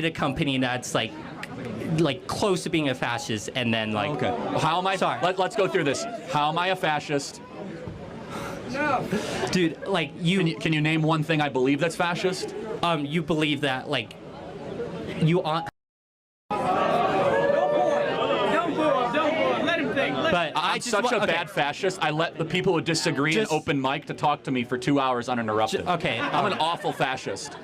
a company that's like close to being a fascist, and then like. Okay. Well, how am I? Sorry. Let's go through this. How am I a fascist? No. Dude, like you. Can you name one thing I believe that's fascist? You believe that like you are. But I'm such a bad fascist. I let the people who disagree in open mic to talk to me for 2 hours uninterrupted. Okay. I'm an awful fascist.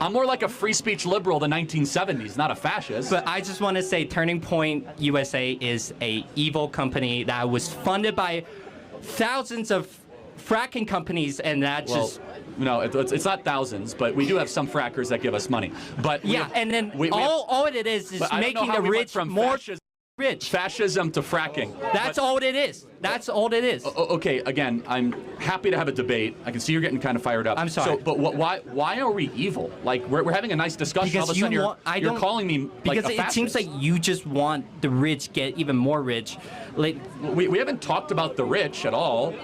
I'm more like a free speech liberal of the 1970s, not a fascist. But I just want to say Turning Point USA is a evil company that was funded by thousands of fracking companies, and that just... No, it's not thousands, but we do have some frackers that give us money. But yeah, and then all it is making the rich more rich. Fascism to fracking. That's all it is. That's all it is. Okay, again, I'm happy to have a debate. I can see you're getting kind of fired up. I'm sorry. So, but why are we evil? Like, we're having a nice discussion. Because all of a sudden you're calling me like a fascist. Because it seems like you just want the rich get even more rich. Like we haven't talked about the rich at all.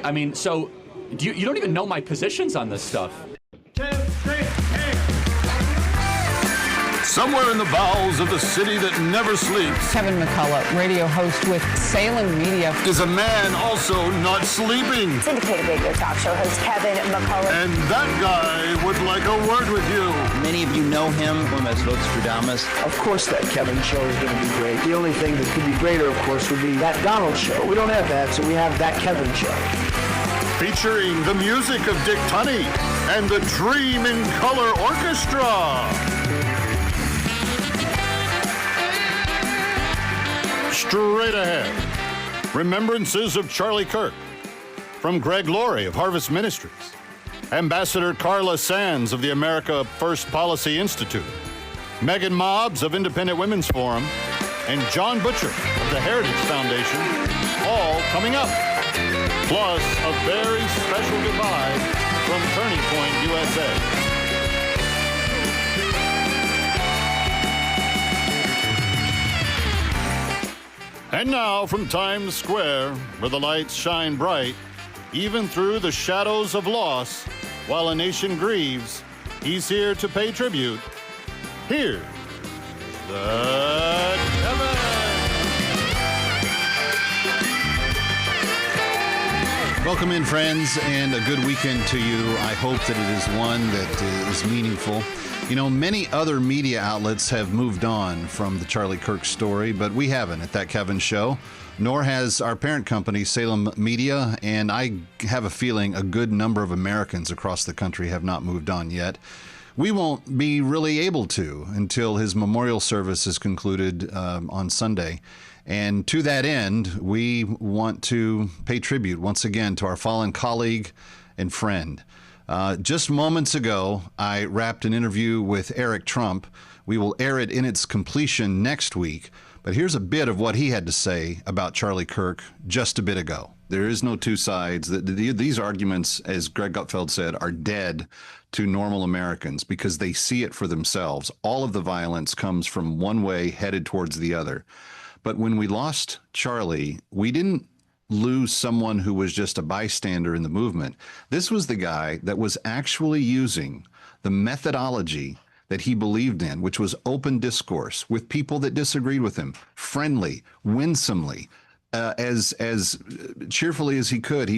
I mean, so you don't even know my positions on this stuff. 2, 3, somewhere in the bowels of the city that never sleeps, Kevin McCullough, radio host with Salem Media, is a man also not sleeping. Syndicated radio talk show host Kevin McCullough. And that guy would like a word with you. Many of you know him as Vostradamus. Of course that Kevin show is going to be great. The only thing that could be greater, of course, would be that Donald show. We don't have that, so we have that Kevin show. Featuring the music of Dick Tunney and the Dream in Color Orchestra. Straight ahead, remembrances of Charlie Kirk from Greg Laurie of Harvest Ministries, Ambassador Carla Sands of the America First Policy Institute, Megan Mobbs of Independent Women's Forum, and John Butcher of the Heritage Foundation, all coming up. Plus, a very special goodbye from Turning Point USA. And now from Times Square, where the lights shine bright, even through the shadows of loss, while a nation grieves, he's here to pay tribute. Here's the Kevin. Welcome in, friends, and a good weekend to you. I hope that it is one that is meaningful. You know, many other media outlets have moved on from the Charlie Kirk story, but we haven't at That Kevin Show, nor has our parent company, Salem Media, and I have a feeling a good number of Americans across the country have not moved on yet. We won't be really able to until his memorial service is concluded on Sunday. And to that end, we want to pay tribute once again to our fallen colleague and friend. Just moments ago, I wrapped an interview with Eric Trump. We will air it in its completion next week. But here's a bit of what he had to say about Charlie Kirk just a bit ago. There is no two sides. These arguments, as Greg Gutfeld said, are dead to normal Americans because they see it for themselves. All of the violence comes from one way headed towards the other. But when we lost Charlie, we didn't lose someone who was just a bystander in the movement. This was the guy that was actually using the methodology that he believed in, which was open discourse with people that disagreed with him, friendly, winsomely, as cheerfully as he could.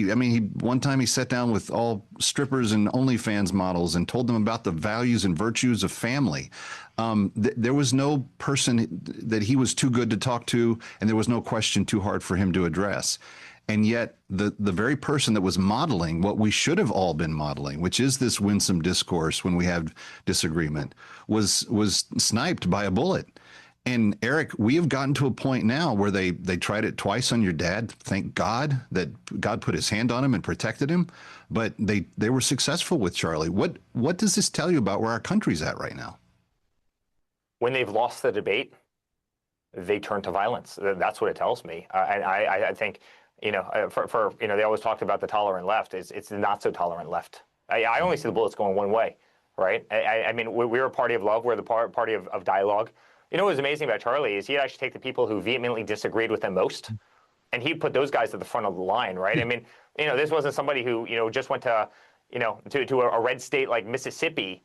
One time he sat down with all strippers and OnlyFans models and told them about the values and virtues of family. There was no person that he was too good to talk to, and there was no question too hard for him to address. And yet the very person that was modeling what we should have all been modeling, which is this winsome discourse when we have disagreement, was sniped by a bullet. And Eric, we have gotten to a point now where they tried it twice on your dad. Thank God that God put his hand on him and protected him. But they were successful with Charlie. What does this tell you about where our country's at right now? When they've lost the debate, they turn to violence. That's what it tells me. And I think, they always talked about the tolerant left. It's the not so tolerant left. I only see the bullets going one way, right? We're a party of love. We're the party of dialogue. You know what was amazing about Charlie is he'd actually take the people who vehemently disagreed with him most, and he'd put those guys at the front of the line, right? This wasn't somebody who, just went to a red state like Mississippi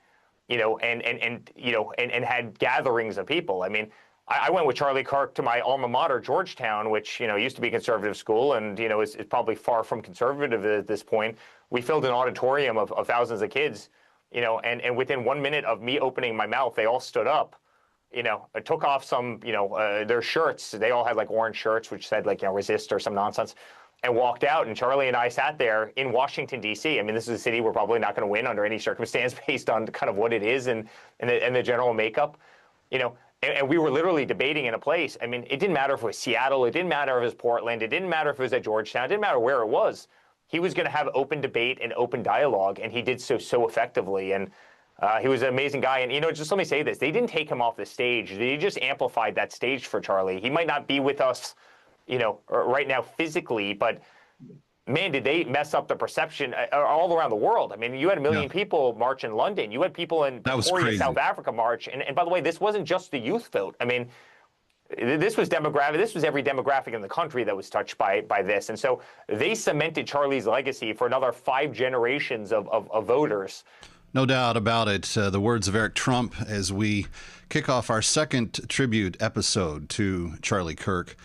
and had gatherings of people. I mean, I went with Charlie Kirk to my alma mater, Georgetown, which, used to be a conservative school and, is probably far from conservative at this point. We filled an auditorium of thousands of kids, and within 1 minute of me opening my mouth, they all stood up, took off some, their shirts. They all had like orange shirts, which said like, resist or some nonsense, and walked out. And Charlie and I sat there in Washington, D.C. I mean, this is a city we're probably not going to win under any circumstance based on kind of what it is and the general makeup, And we were literally debating in a place. I mean, it didn't matter if it was Seattle. It didn't matter if it was Portland. It didn't matter if it was at Georgetown. It didn't matter where it was. He was going to have open debate and open dialogue, and he did so effectively. And he was an amazing guy. And, just let me say this. They didn't take him off the stage. They just amplified that stage for Charlie. He might not be with us, right now physically, but man, did they mess up the perception all around the world. I mean, you had 1 million people march in London. You had people in Pretoria, South Africa march. And by the way, this wasn't just the youth vote. I mean, this was demographic. This was every demographic in the country that was touched by this. And so they cemented Charlie's legacy for another 5 generations of voters. No doubt about it. The words of Eric Trump as we kick off our second tribute episode to Charlie Kirk.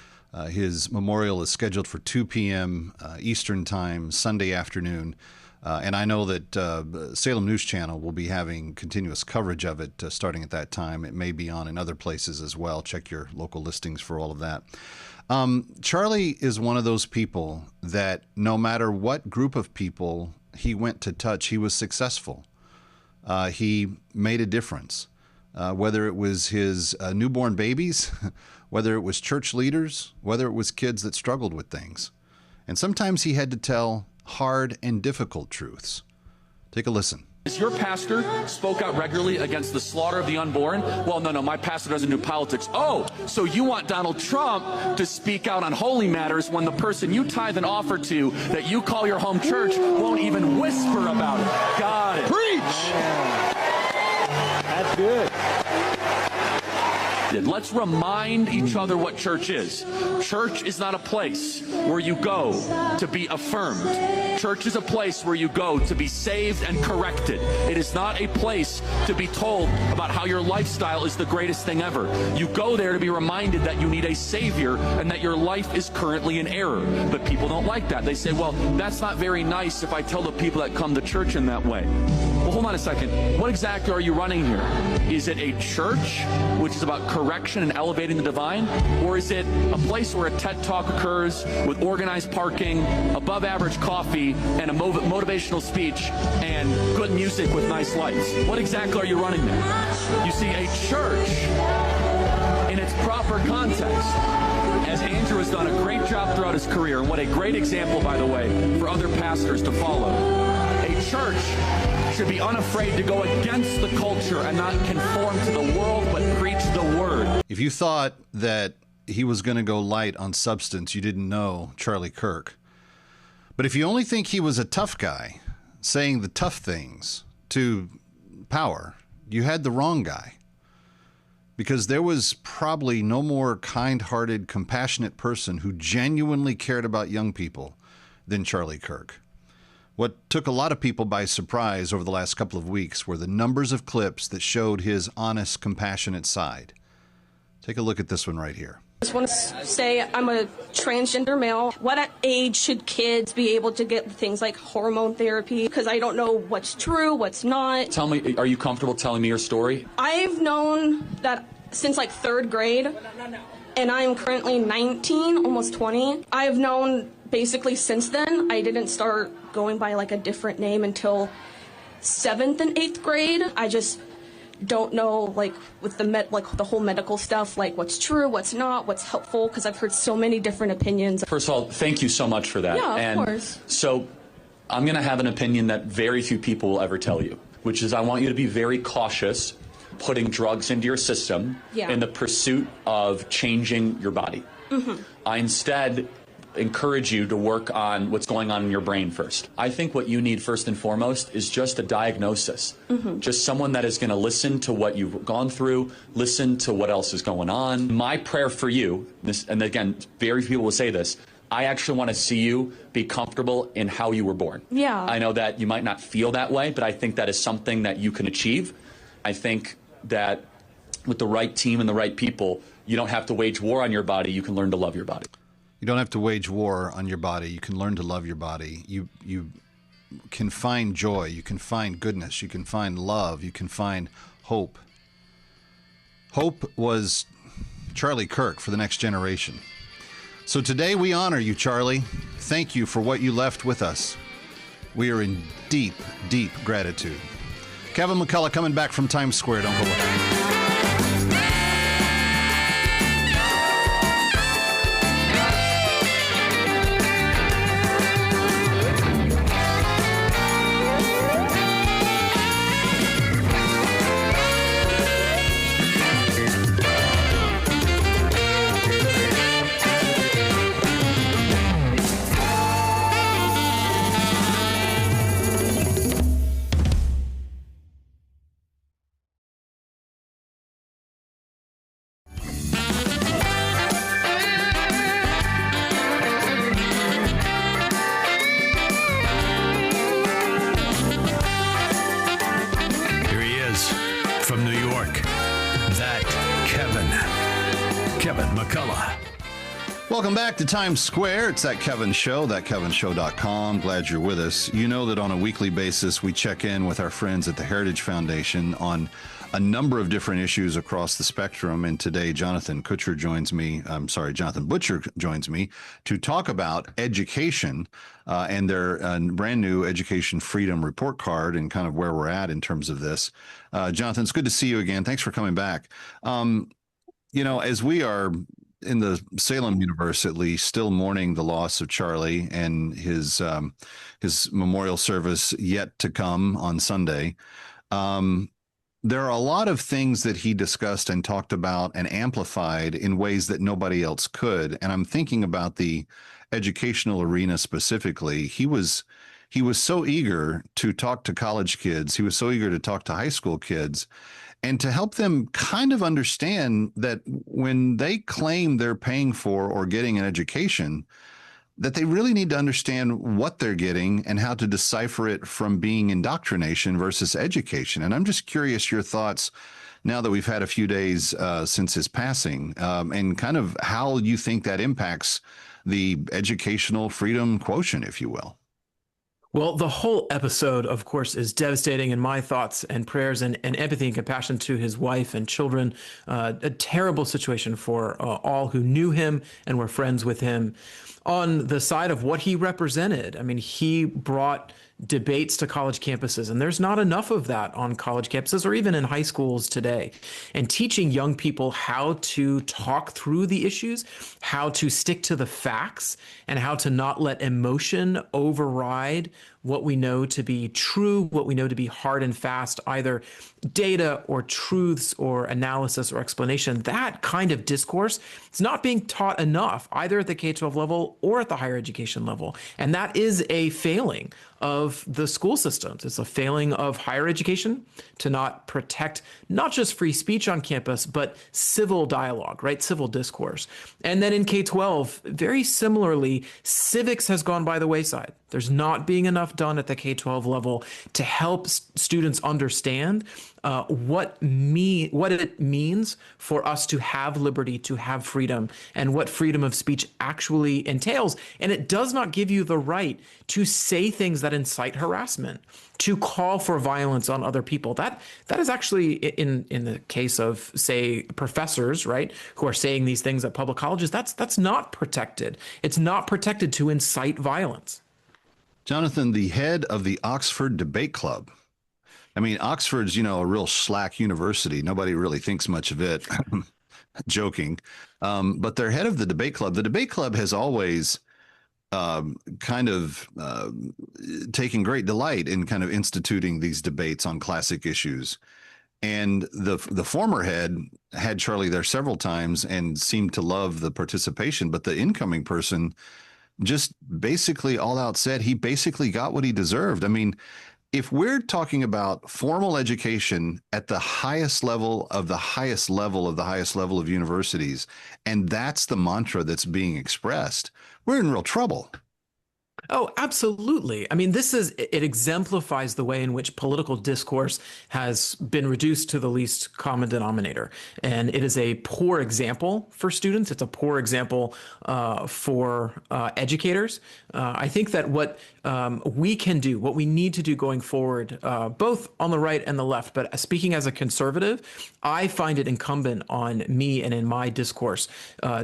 His memorial is scheduled for 2 p.m. Eastern Time, Sunday afternoon. And I know that Salem News Channel will be having continuous coverage of it starting at that time. It may be on in other places as well. Check your local listings for all of that. Charlie is one of those people that no matter what group of people he went to touch, he was successful. He made a difference, whether it was his newborn babies, whether it was church leaders, whether it was kids that struggled with things. And sometimes he had to tell hard and difficult truths. Take a listen. Your pastor spoke out regularly against the slaughter of the unborn. Well, no, my pastor doesn't do politics. Oh, so you want Donald Trump to speak out on holy matters when the person you tithe and offer to that you call your home church won't even whisper about it. Got it. Preach! That's good. Let's remind each other what church is. Church is not a place where you go to be affirmed. Church is a place where you go to be saved and corrected. It is not a place to be told about how your lifestyle is the greatest thing ever. You go there to be reminded that you need a Savior and that your life is currently in error. But people don't like that. They say, well, that's not very nice if I tell the people that come to church in that way. Well, hold on a second. What exactly are you running here? Is it a church, which is about correction and elevating the divine? Or is it a place where a TED Talk occurs with organized parking, above average coffee, and a motivational speech, and good music with nice lights? What exactly are you running there? You see, a church, in its proper context, as Andrew has done a great job throughout his career, and what a great example, by the way, for other pastors to follow. A church should be unafraid to go against the culture and not conform to the world, but preach the word. If you thought that he was going to go light on substance, you didn't know Charlie Kirk. But if you only think he was a tough guy, saying the tough things to power, you had the wrong guy. Because there was probably no more kind-hearted, compassionate person who genuinely cared about young people than Charlie Kirk. What took a lot of people by surprise over the last couple of weeks were the numbers of clips that showed his honest, compassionate side. Take a look at this one right here. I just want to say I'm a transgender male. What age should kids be able to get things like hormone therapy? Because I don't know what's true, what's not. Tell me, are you comfortable telling me your story? I've known that since like 3rd grade, and I'm currently 19, almost 20. I've known basically since then. I didn't start going by like a different name until 7th and 8th grade. I just don't know, like with the whole medical stuff, like what's true, what's not, what's helpful, because I've heard so many different opinions. First of all, thank you so much for that. Yeah, of course. So I'm going to have an opinion that very few people will ever tell you, which is I want you to be very cautious putting drugs into your system in the pursuit of changing your body. Mm-hmm. I instead encourage you to work on what's going on in your brain first. I think what you need first and foremost is just a diagnosis. Mm-hmm. Just someone that is going to listen to what you've gone through, listen to what else is going on. My prayer for you, and again, very few people will say this, I actually want to see you be comfortable in how you were born. Yeah. I know that you might not feel that way, but I think that is something that you can achieve. I think that with the right team and the right people, you don't have to wage war on your body. You can learn to love your body. You don't have to wage war on your body. You can learn to love your body. You can find joy. You can find goodness. You can find love. You can find hope. Hope was Charlie Kirk for the next generation. So today we honor you, Charlie. Thank you for what you left with us. We are in deep, deep gratitude. Kevin McCullough coming back from Times Square. Don't go away. Welcome back to Times Square. It's That Kevin Show, thatkevinshow.com. Glad you're with us. You know that on a weekly basis, we check in with our friends at the Heritage Foundation on a number of different issues across the spectrum. And today, Jonathan Butcher joins me to talk about education and their brand new Education Freedom Report Card and kind of where we're at in terms of this. Jonathan, it's good to see you again. Thanks for coming back. As we are in the Salem universe, at least, still mourning the loss of Charlie and his memorial service yet to come on Sunday. There are a lot of things that he discussed and talked about and amplified in ways that nobody else could. And I'm thinking about the educational arena specifically. He was so eager to talk to college kids. He was so eager to talk to high school kids, and to help them kind of understand that when they claim they're paying for or getting an education, that they really need to understand what they're getting and how to decipher it from being indoctrination versus education. And I'm just curious your thoughts now that we've had a few days since his passing, and kind of how you think that impacts the educational freedom quotient, if you will. Well, the whole episode, of course, is devastating, and my thoughts and prayers and empathy and compassion to his wife and children. A terrible situation for all who knew him and were friends with him. On the side of what he represented, I mean, he brought debates to college campuses, and there's not enough of that on college campuses or even in high schools today. And teaching young people how to talk through the issues, how to stick to the facts, and how to not let emotion override what we know to be true, what we know to be hard and fast, either data or truths or analysis or explanation. That kind of discourse is not being taught enough, either at the K-12 level or at the higher education level. And that is a failing of the school systems. It's a failing of higher education to not protect not just free speech on campus, but civil dialogue, right? Civil discourse. And then in K-12, very similarly, civics has gone by the wayside. There's not being enough done at the K-12 level to help students understand what it means for us to have liberty, to have freedom, and what freedom of speech actually entails. And it does not give you the right to say things that incite harassment, to call for violence on other people. That is actually, in the case of, say, professors, right, who are saying these things at public colleges, that's not protected. It's not protected to incite violence. Jonathan, the head of the Oxford Debate Club. I mean, Oxford's, a real slack university. Nobody really thinks much of it. Joking. But they're head of the debate club. The debate club has always kind of taken great delight in kind of instituting these debates on classic issues. And the former head had Charlie there several times and seemed to love the participation. But the incoming person just basically all out said he basically got what he deserved. I mean, if we're talking about formal education at the highest level of the highest level of the highest level of universities, and that's the mantra that's being expressed, we're in real trouble. Oh, absolutely. I mean, it exemplifies the way in which political discourse has been reduced to the least common denominator. And it is a poor example for students. It's a poor example for educators. I think that what we can do, what we need to do going forward, both on the right and the left, but speaking as a conservative, I find it incumbent on me and in my discourse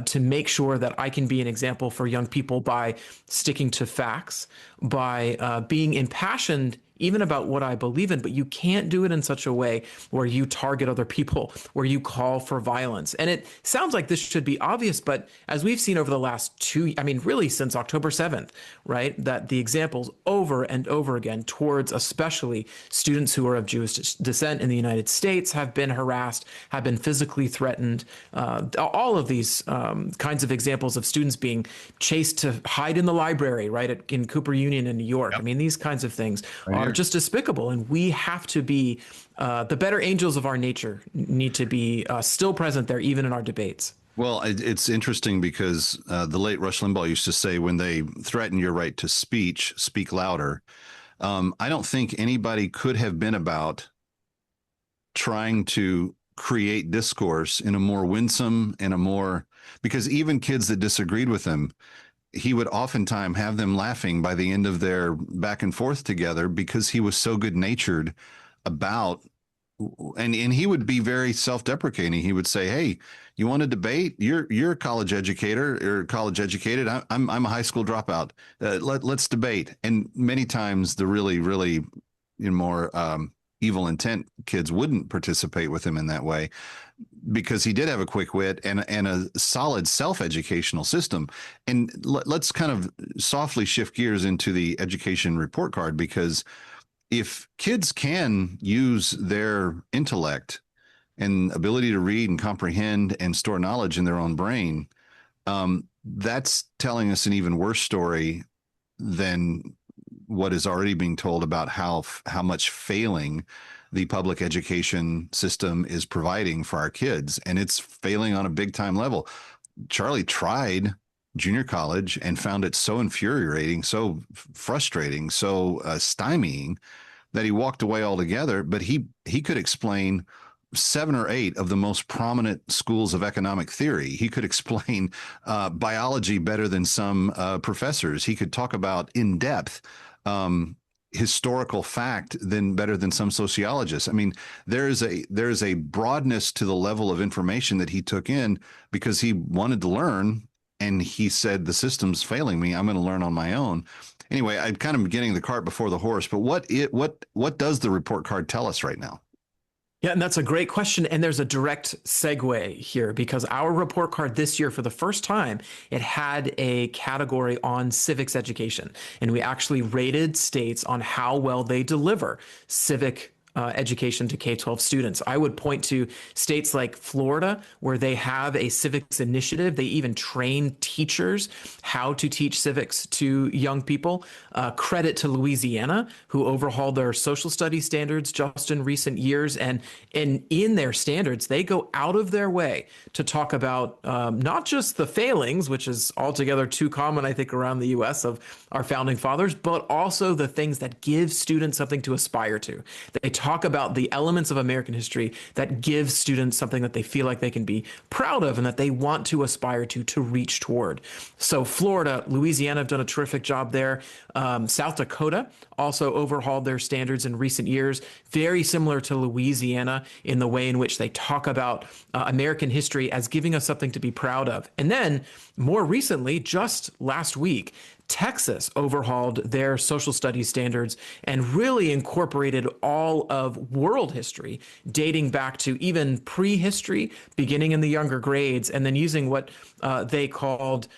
to make sure that I can be an example for young people by sticking to facts, by being impassioned even about what I believe in, but you can't do it in such a way where you target other people, where you call for violence. And it sounds like this should be obvious, but as we've seen over the last really since October 7th, right, that the examples over and over again towards especially students who are of Jewish descent in the United States have been harassed, have been physically threatened. All of these kinds of examples of students being chased to hide in the library, right, in Cooper Union in New York. Yep. I mean, these kinds of things are just despicable, and we have to be the better angels of our nature need to be still present there, even in our debates. Well, it's interesting because the late Rush Limbaugh used to say, when they threaten your right to speech, speak louder. I don't think anybody could have been about trying to create discourse in a more winsome and because even kids that disagreed with him, he would oftentimes have them laughing by the end of their back and forth together because he was so good-natured about, and he would be very self-deprecating. He would say, "Hey, you want to debate? You're a college educator or college educated. I'm a high school dropout. Let's debate." And many times the really more evil intent kids wouldn't participate with him in that way, because he did have a quick wit and a solid self-educational system. And let's kind of softly shift gears into the education report card, because if kids can use their intellect and ability to read and comprehend and store knowledge in their own brain, that's telling us an even worse story than what is already being told about how much failing the public education system is providing for our kids. And it's failing on a big time level. Charlie tried junior college and found it so infuriating, so frustrating, so stymieing that he walked away altogether. But he could explain 7 or 8 of the most prominent schools of economic theory. He could explain biology better than some professors. He could talk about in depth historical fact better than some sociologists. I mean, there is a broadness to the level of information that he took in because he wanted to learn, and he said, the system's failing me. I'm going to learn on my own. Anyway, I'm kind of getting the cart before the horse, but what does the report card tell us right now? Yeah, and that's a great question. And there's a direct segue here, because our report card this year, for the first time, it had a category on civics education. And we actually rated states on how well they deliver civic education to K-12 students. I would point to states like Florida, where they have a civics initiative. They even train teachers how to teach civics to young people. Credit to Louisiana, who overhauled their social studies standards just in recent years. And in their standards, they go out of their way to talk about not just the failings, which is altogether too common, I think, around the U.S. of our founding fathers, but also the things that give students something to aspire to. They talk about the elements of American history that give students something that they feel like they can be proud of and that they want to aspire to reach toward. So Florida, Louisiana have done a terrific job there. South Dakota also overhauled their standards in recent years, very similar to Louisiana in the way in which they talk about American history as giving us something to be proud of. And then more recently, just last week, Texas overhauled their social studies standards and really incorporated all of world history, dating back to even prehistory, beginning in the younger grades, and then using what they called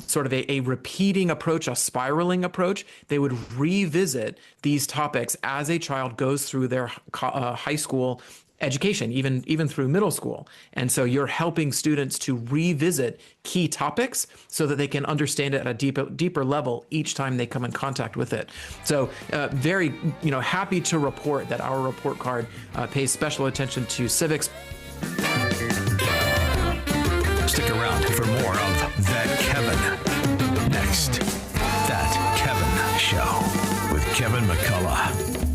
sort of a repeating approach, a spiraling approach. They would revisit these topics as a child goes through their high school education, even through middle school. And so you're helping students to revisit key topics so that they can understand it at a deeper level each time they come in contact with it. So very happy to report that our report card pays special attention to civics. Stick around for more of That Kevin. Next, That Kevin. Kevin McCullough.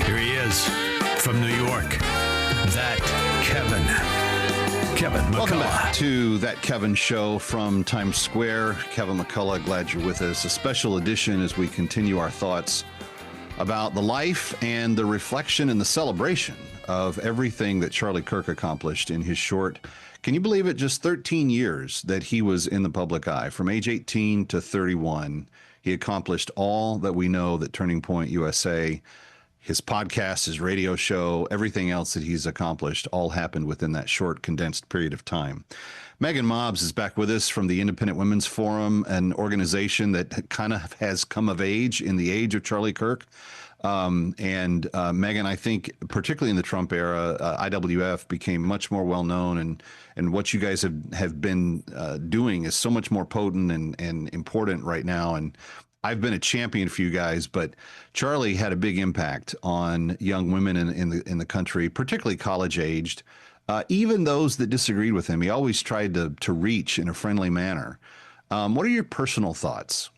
Here he is from New York. That Kevin McCullough. Welcome back to That Kevin Show from Times Square. Kevin McCullough, glad you're with us. A special edition as we continue our thoughts about the life and the reflection and the celebration of everything that Charlie Kirk accomplished in his short, can you believe it, just 13 years that he was in the public eye. From age 18 to 31, he accomplished all that we know that Turning Point USA, his podcast, his radio show, everything else that he's accomplished all happened within that short, condensed period of time. Megan Mobbs is back with us from the Independent Women's Forum, an organization that kind of has come of age in the age of Charlie Kirk. Megan, I think particularly in the Trump era, IWF became much more well-known, and what you guys have been doing is so much more potent and important right now. And I've been a champion for you guys, but Charlie had a big impact on young women in the country, particularly college-aged. Even those that disagreed with him, he always tried to reach in a friendly manner. What are your personal thoughts?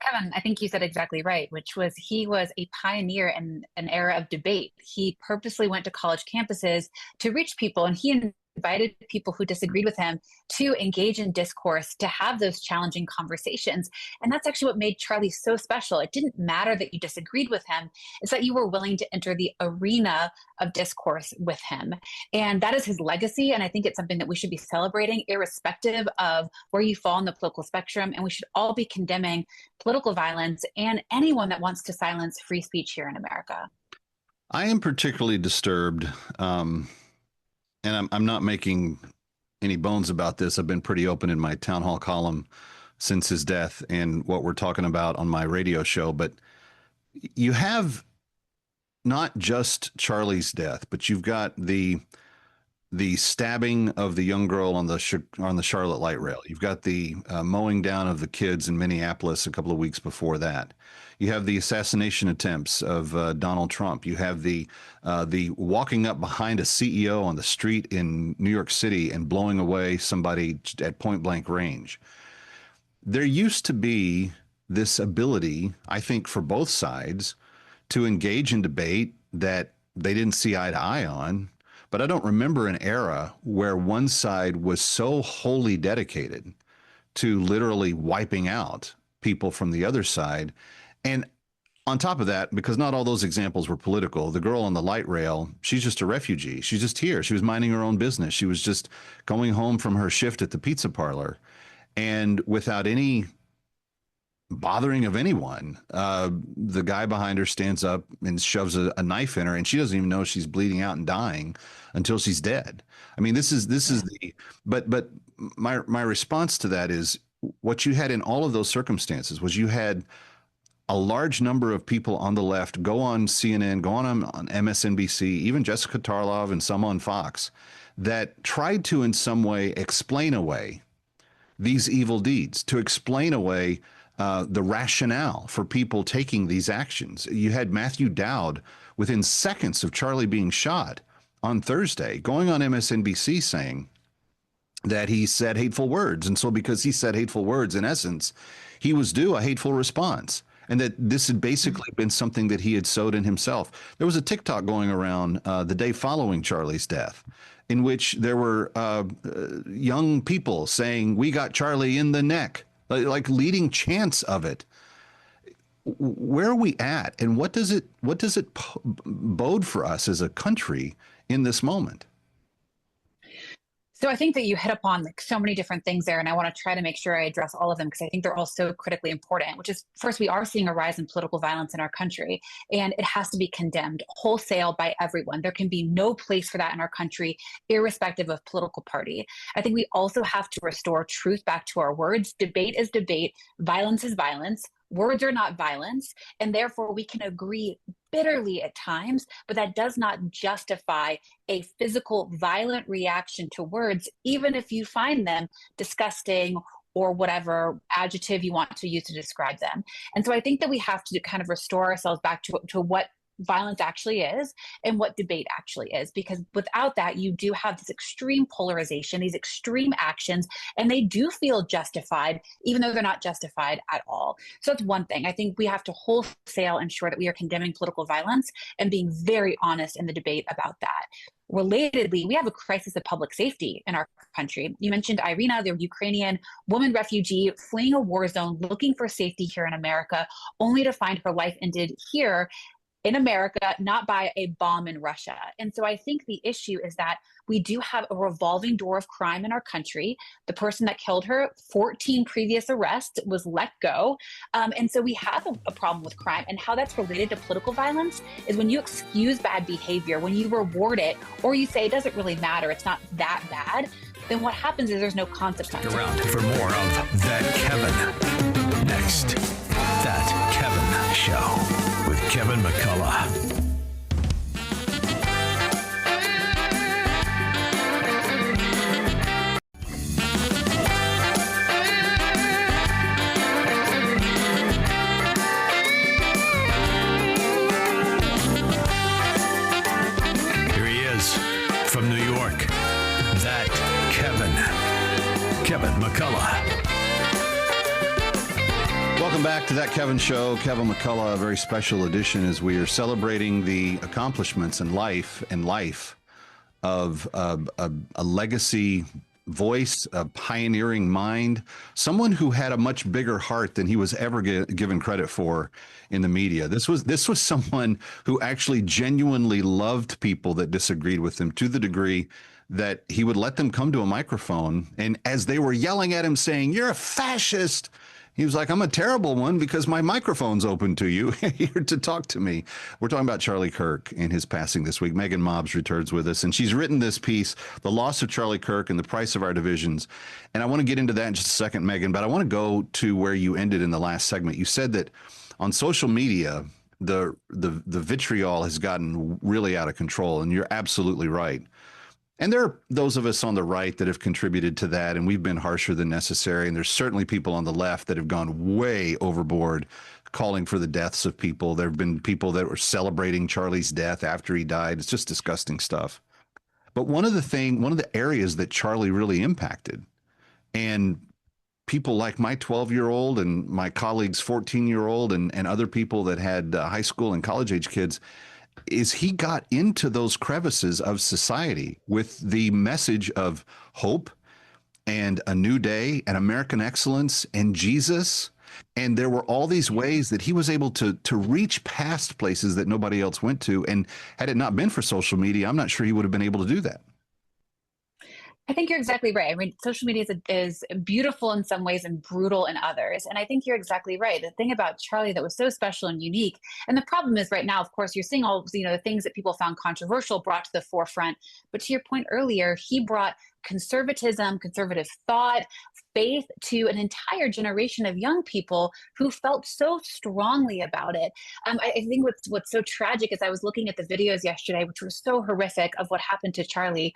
Kevin, I think you said exactly right, which was he was a pioneer in an era of debate. He purposely went to college campuses to reach people, and he invited people who disagreed with him to engage in discourse, to have those challenging conversations. And that's actually what made Charlie so special. It didn't matter that you disagreed with him, it's that you were willing to enter the arena of discourse with him. And that is his legacy. And I think it's something that we should be celebrating, irrespective of where you fall on the political spectrum. And we should all be condemning political violence and anyone that wants to silence free speech here in America. I am particularly disturbed, and I'm not making any bones about this. I've been pretty open in my town hall column since his death and what we're talking about on my radio show. But you have not just Charlie's death, but you've got the stabbing of the young girl on the Charlotte light rail. You've got the mowing down of the kids in Minneapolis a couple of weeks before that. You have the assassination attempts of Donald Trump. You have the walking up behind a CEO on the street in New York City and blowing away somebody at point blank range. There used to be this ability, I think, for both sides to engage in debate that they didn't see eye to eye on. But I don't remember an era where one side was so wholly dedicated to literally wiping out people from the other side. And on top of that, because not all those examples were political, the girl on the light rail, she's just a refugee. She's just here. She was minding her own business. She was just going home from her shift at the pizza parlor. And without any bothering of anyone, the guy behind her stands up and shoves a knife in her, and she doesn't even know she's bleeding out and dying until she's dead. I mean, but my response to that is what you had in all of those circumstances was you had a large number of people on the left go on CNN, go on MSNBC, even Jessica Tarlov and some on Fox, that tried to in some way explain away these evil deeds, to explain away the rationale for people taking these actions. You had Matthew Dowd within seconds of Charlie being shot on Thursday going on MSNBC saying that he said hateful words. And so because he said hateful words, in essence, he was due a hateful response. And that this had basically been something that he had sowed in himself. There was a TikTok going around the day following Charlie's death in which there were young people saying, "We got Charlie in the neck," like leading chants of it. Where are we at? And what does it bode for us as a country in this moment? So I think that you hit upon so many different things there, and I want to try to make sure I address all of them because I think they're all so critically important, which is, first, we are seeing a rise in political violence in our country, and it has to be condemned wholesale by everyone. There can be no place for that in our country, irrespective of political party. I think we also have to restore truth back to our words. Debate is debate. Violence is violence. Words are not violence, and therefore we can agree bitterly at times, but that does not justify a physical, violent reaction to words, even if you find them disgusting or whatever adjective you want to use to describe them. And so I think that we have to kind of restore ourselves back to what violence actually is and what debate actually is, because without that, you do have this extreme polarization, these extreme actions, and they do feel justified, even though they're not justified at all. So that's one thing. I think we have to wholesale ensure that we are condemning political violence and being very honest in the debate about that. Relatedly, we have a crisis of public safety in our country. You mentioned Irina, the Ukrainian woman refugee fleeing a war zone, looking for safety here in America, only to find her life ended here in America, not by a bomb in Russia. And so I think the issue is that we do have a revolving door of crime in our country. The person that killed her, 14 previous arrests, was let go. And so we have a problem with crime. And how that's related to political violence is when you excuse bad behavior, when you reward it, or you say it doesn't really matter, it's not that bad, then what happens is there's no consequence. Stick around for more of That Kevin. Next, That Kevin Show with Kevin McCullough. Here he is from New York. That Kevin McCullough. Welcome back to That Kevin Show. Kevin McCullough, a very special edition as we are celebrating the accomplishments in life of a legacy voice, a pioneering mind, someone who had a much bigger heart than he was ever given credit for in the media. This was someone who actually genuinely loved people that disagreed with him, to the degree that he would let them come to a microphone, and as they were yelling at him saying, "You're a fascist," he was like, "I'm a terrible one because my microphone's open to you here to talk to me." We're talking about Charlie Kirk and his passing this week. Megan Mobbs returns with us, and she's written this piece, "The Loss of Charlie Kirk and the Price of Our Divisions." And I want to get into that in just a second, Megan, but I want to go to where you ended in the last segment. You said that on social media, the vitriol has gotten really out of control, and you're absolutely right. And there are those of us on the right that have contributed to that, and we've been harsher than necessary. And there's certainly people on the left that have gone way overboard, calling for the deaths of people. There have been people that were celebrating Charlie's death after he died. It's just disgusting stuff. But one of the areas that Charlie really impacted, and people like my 12-year-old and my colleagues' 14-year-old and other people that had high school and college age kids, is he got into those crevices of society with the message of hope and a new day and American excellence and Jesus. And there were all these ways that he was able to reach past places that nobody else went to. And had it not been for social media, I'm not sure he would have been able to do that. I think you're exactly right. I mean, social media is beautiful in some ways and brutal in others. And I think you're exactly right. The thing about Charlie that was so special and unique, and the problem is right now, of course, you're seeing all, the things that people found controversial brought to the forefront. But to your point earlier, he brought conservatism, conservative thought, faith to an entire generation of young people who felt so strongly about it. I think what's so tragic is I was looking at the videos yesterday, which were so horrific, of what happened to Charlie.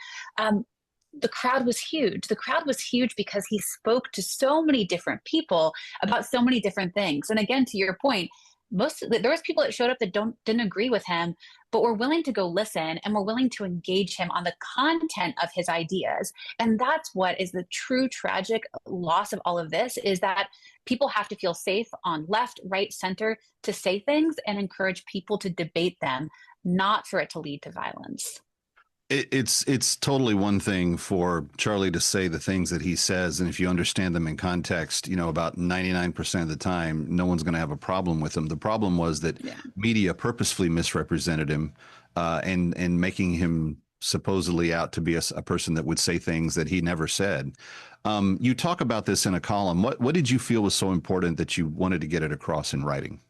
The crowd was huge. The crowd was huge because he spoke to so many different people about so many different things. And again, to your point, there was people that showed up that didn't agree with him, but were willing to go listen and were willing to engage him on the content of his ideas. And that's what is the true tragic loss of all of this, is that people have to feel safe on left, right, center to say things and encourage people to debate them, not for it to lead to violence. It's totally one thing for Charlie to say the things that he says, and if you understand them in context, about 99% of the time, no one's going to have a problem with him. The problem was that media purposefully misrepresented him, and making him supposedly out to be a person that would say things that he never said. You talk about this in a column. What did you feel was so important that you wanted to get it across in writing?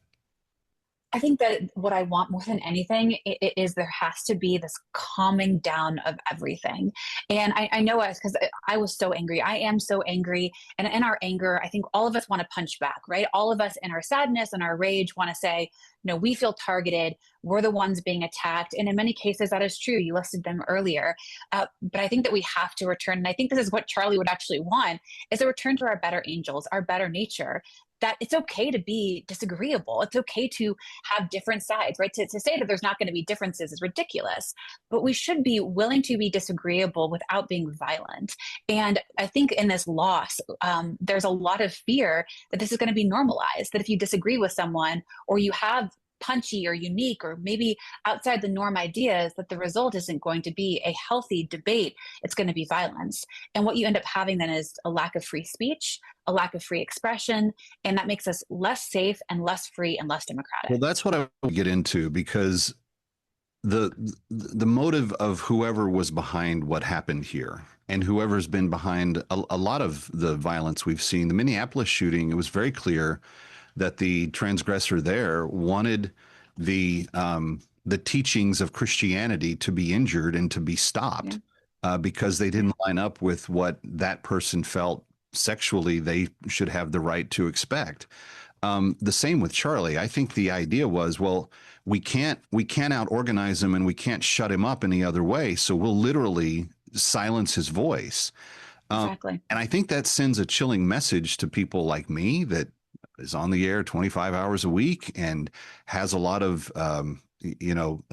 I think that what I want more than anything is there has to be this calming down of everything. And I know us because I was so angry. I am so angry. And in our anger, I think all of us want to punch back, right? All of us in our sadness and our rage want to say, no, we feel targeted. We're the ones being attacked. And in many cases, that is true. You listed them earlier. But I think that we have to return. And I think this is what Charlie would actually want, is a return to our better angels, our better nature. That it's okay to be disagreeable. It's okay to have different sides, right? To say that there's not going to be differences is ridiculous, but we should be willing to be disagreeable without being violent. And I think in this loss, there's a lot of fear that this is going to be normalized, that if you disagree with someone or you have punchy or unique or maybe outside the norm ideas, that the result isn't going to be a healthy debate. It's going to be violence. And what you end up having then is a lack of free speech, a lack of free expression, and that makes us less safe and less free and less democratic. Well, that's what I want to get into, because the motive of whoever was behind what happened here and whoever's been behind a lot of the violence we've seen, the Minneapolis shooting, it was very clear that the transgressor there wanted the teachings of Christianity to be injured and to be stopped because they didn't line up with what that person felt sexually they should have the right to expect. The same with Charlie. I think the idea was, well, we can't out organize him and we can't shut him up any other way. So we'll literally silence his voice. Exactly. And I think that sends a chilling message to people like me that is on the air 25 hours a week and has a lot of,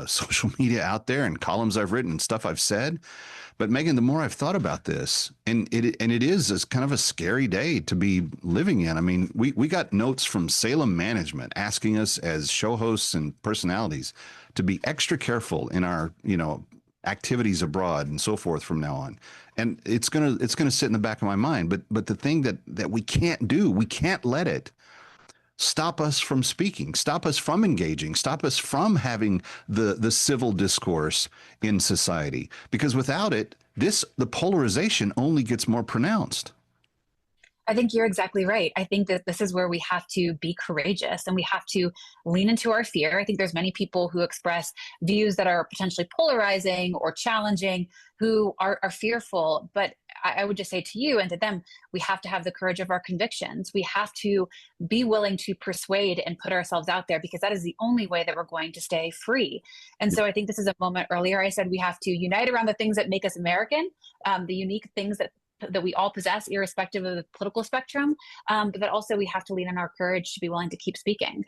social media out there and columns I've written and stuff I've said. But Megan, the more I've thought about this, and it is kind of a scary day to be living in. I mean, we got notes from Salem management asking us as show hosts and personalities to be extra careful in our, activities abroad and so forth from now on. And it's gonna sit in the back of my mind. But the thing that we can't do, we can't let it stop us from speaking, stop us from engaging, stop us from having the civil discourse in society. Because without it, the polarization only gets more pronounced. I think you're exactly right. I think that this is where we have to be courageous and we have to lean into our fear. I think there's many people who express views that are potentially polarizing or challenging, who are fearful. But I would just say to you and to them, we have to have the courage of our convictions. We have to be willing to persuade and put ourselves out there, because that is the only way that we're going to stay free. And so I think this is a moment earlier. I said we have to unite around the things that make us American, the unique things that we all possess, irrespective of the political spectrum, but that also we have to lean on our courage to be willing to keep speaking.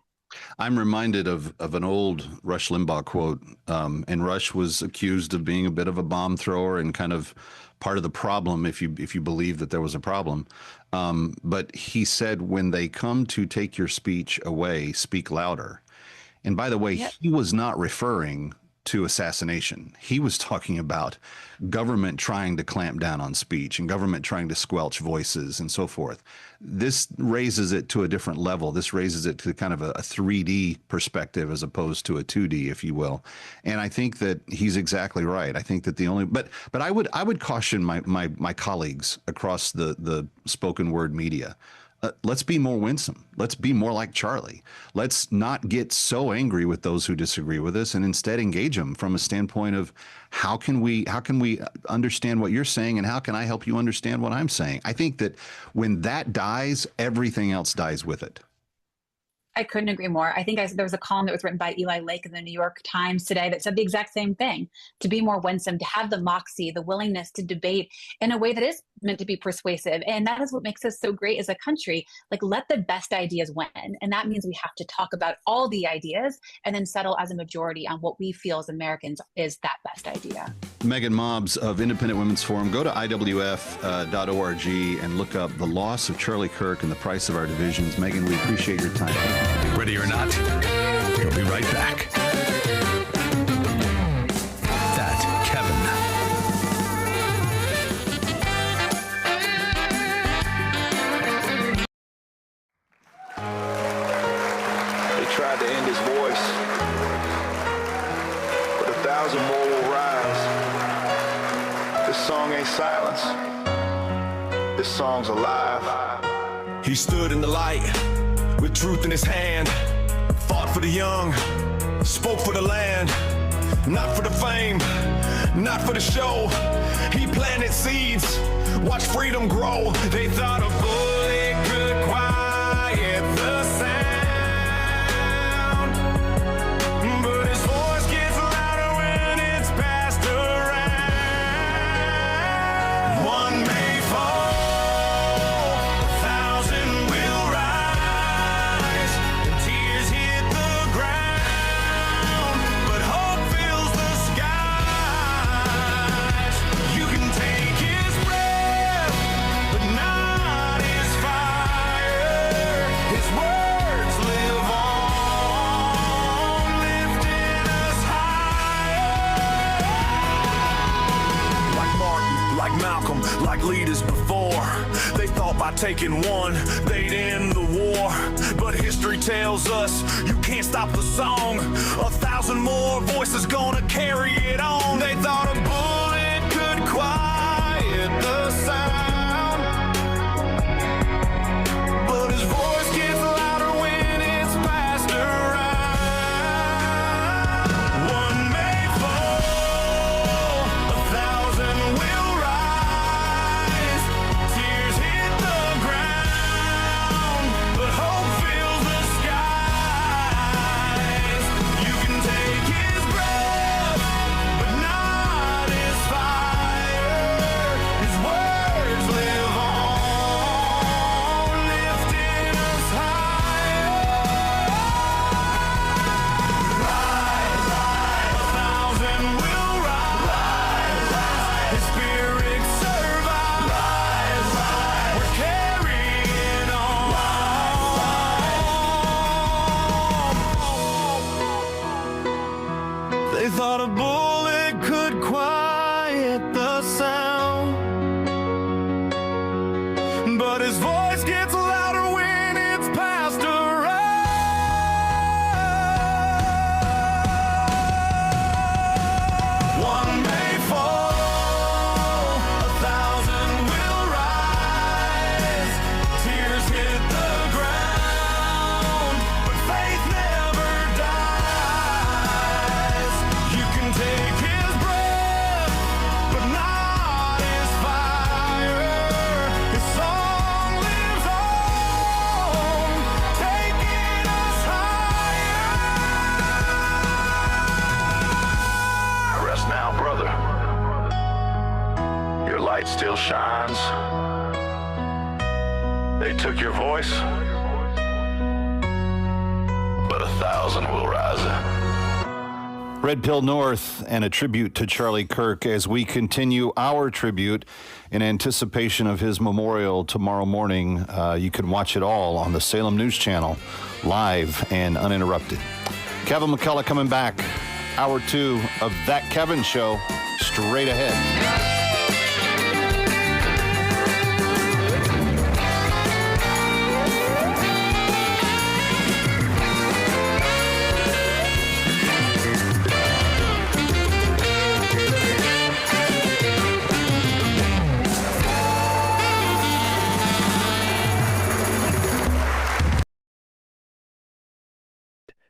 I'm reminded of an old Rush Limbaugh quote, and Rush was accused of being a bit of a bomb thrower and kind of part of the problem, if you believe that there was a problem. But he said, when they come to take your speech away, speak louder. And by the way, he was not referring to assassination. He was talking about government trying to clamp down on speech and government trying to squelch voices and so forth. This raises it to a different level. This raises it to kind of a 3D perspective as opposed to a 2D, if you will. And I think that he's exactly right. I think that but I would caution my colleagues across the spoken word media. Let's be more winsome. Let's be more like Charlie. Let's not get so angry with those who disagree with us, and instead engage them from a standpoint of how can we understand what you're saying, and how can I help you understand what I'm saying? I think that when that dies, everything else dies with it. I couldn't agree more. I think there was a column that was written by Eli Lake in the New York Times today that said the exact same thing: to be more winsome, to have the moxie, the willingness to debate in a way that is meant to be persuasive. And that is what makes us so great as a country. Like, let the best ideas win. And that means we have to talk about all the ideas and then settle as a majority on what we feel as Americans is that best idea. Megan Mobbs of Independent Women's Forum. Go to IWF.org and look up The Loss of Charlie Kirk and the Price of Our Divisions. Megan, we appreciate your time. Ready or not, we'll be right back. That Kevin. They tried to end his voice, but 1,000 more will rise. This song ain't silence. This song's alive. He stood in the light with truth in his hand, Fought for the young, spoke for the land, not for the fame, not for the show. He planted seeds, watched freedom grow. They thought a bullet could quiet the sound, but his voice gets louder when it's passed around. One may fall, 1,000 will rise, and tears hit the ground, but hope fills the skies. You can take his breath, but not his fire. His words live on, lifting us higher. Like Martin, like Malcolm, like leaders before, they thought by taking one, they'd end the war. But history tells us you can't stop the song. 1,000 more voices gonna carry it on. They thought a bullet could quiet the sound, but his voice gets louder when it's passed around. One may fall, 1,000 will rise. Tears hit the ground, but hope fills the skies. You can take his breath, but not his fire. His words live on, lifting us higher. Rise, 1,000 will rise. His spirit survives. We're carrying on. They thought a bullet could quiet the sound, but his voice gets louder when it's passed around. One may fall, 1,000 will rise. Tears hit the ground, but faith never dies. You can take his breath, but not his fire. His song lives on, taking us higher. Rest now, brother. Your light still shines. They took your voice, but 1,000 will rise. Red Pill North and a tribute to Charlie Kirk as we continue our tribute in anticipation of his memorial tomorrow morning. You can watch it all on the Salem News Channel, live and uninterrupted. Kevin McCullough coming back. Hour 2 of That Kevin Show straight ahead.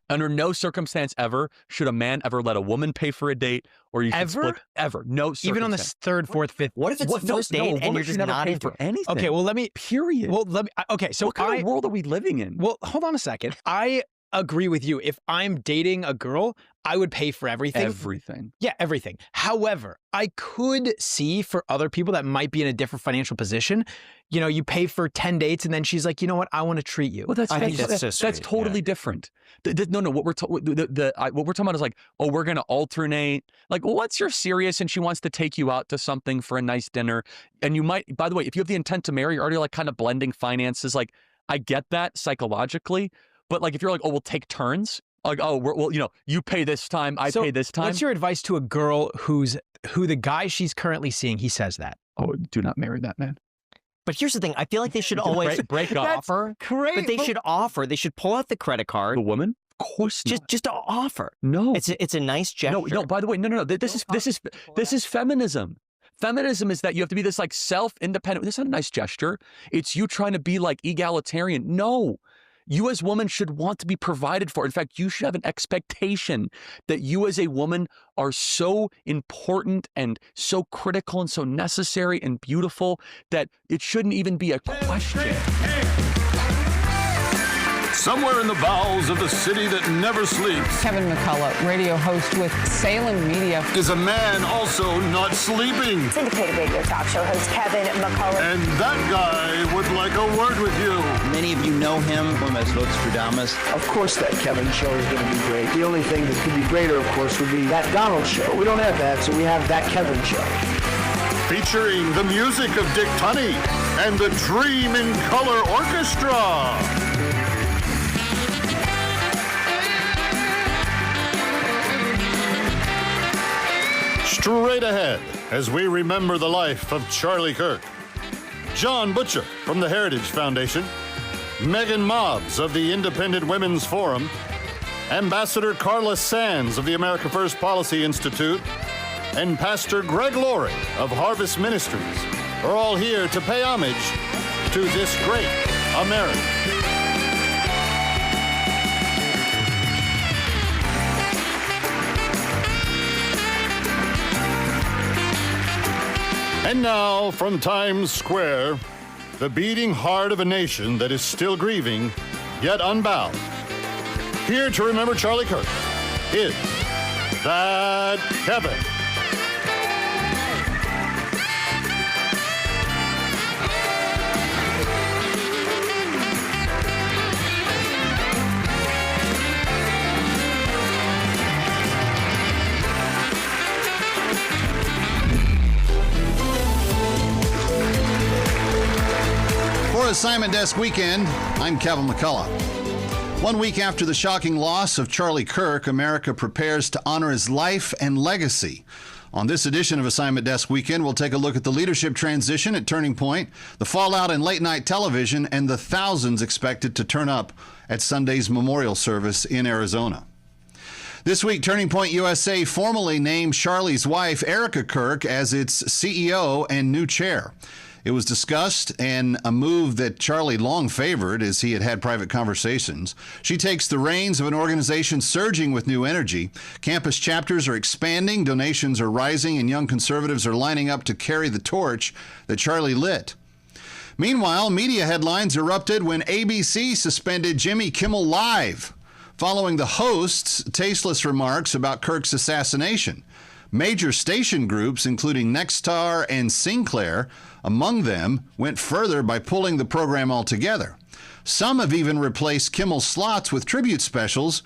Under no circumstance ever should a man ever let a woman pay for a date, or you should Ever? split ever. No circumstance. Even on the third, fourth, fifth. What if it's the first date and you're just not into for anything? Okay, well, let me. Period. Well, let me. Okay, so what kind of world are we living in? Well, hold on a second. I agree with you. If I'm dating a girl, I would pay for everything. Everything. Yeah, everything. However, I could see for other people that might be in a different financial position, you know, you pay for 10 dates and then she's like, you know what, I want to treat you. Well, I think that's totally different. No, what we're talking about is like, oh, we're going to alternate. Like, well, what's your serious? And she wants to take you out to something for a nice dinner. And you might, by the way, if you have the intent to marry, you're already like kind of blending finances. Like, I get that psychologically. But like, if you're like, oh, we'll take turns, like, oh, well, you know, you pay this time, I pay this time. What's your advice to a girl who the guy she's currently seeing, he says that? Oh, do not marry that man. But here's the thing. I feel like they should always break off. offer. Great. But they should offer. They should pull out the credit card. The woman? Of course not. Just to offer. No. It's a nice gesture. No, by the way, no. This is feminism. Feminism is that you have to be this like self-independent. This is not a nice gesture. It's you trying to be like egalitarian. No. You as women should want to be provided for. In fact, you should have an expectation that you as a woman are so important and so critical and so necessary and beautiful that it shouldn't even be a question. Somewhere in the bowels of the city that never sleeps, Kevin McCullough, radio host with Salem Media, is a man also not sleeping. Syndicated radio talk show host Kevin McCullough. And that guy would like a word with you. Many of you know him from Nostradamus. Of course that Kevin show is going to be great. The only thing that could be greater, of course, would be that Donald show. We don't have that, so we have that Kevin show. Featuring the music of Dick Tunney and the Dream in Color Orchestra. Straight ahead, as we remember the life of Charlie Kirk. John Butcher from the Heritage Foundation, Megan Mobbs of the Independent Women's Forum, Ambassador Carla Sands of the America First Policy Institute, and Pastor Greg Laurie of Harvest Ministries are all here to pay homage to this great America. And now, from Times Square, the beating heart of a nation that is still grieving, yet unbowed. Here to remember Charlie Kirk is that Kevin. For Assignment Desk Weekend, I'm Kevin McCullough. 1 week after the shocking loss of Charlie Kirk, America prepares to honor his life and legacy. On this edition of Assignment Desk Weekend, we'll take a look at the leadership transition at Turning Point, the fallout in late-night television, and the thousands expected to turn up at Sunday's memorial service in Arizona. This week, Turning Point USA formally named Charlie's wife, Erica Kirk, as its CEO and new chair. It was discussed, and a move that Charlie long favored as he had had private conversations. She takes the reins of an organization surging with new energy. Campus chapters are expanding, donations are rising, and young conservatives are lining up to carry the torch that Charlie lit. Meanwhile, media headlines erupted when ABC suspended Jimmy Kimmel Live, following the host's tasteless remarks about Kirk's assassination. Major station groups, including Nexstar and Sinclair, among them, went further by pulling the program altogether. Some have even replaced Kimmel's slots with tribute specials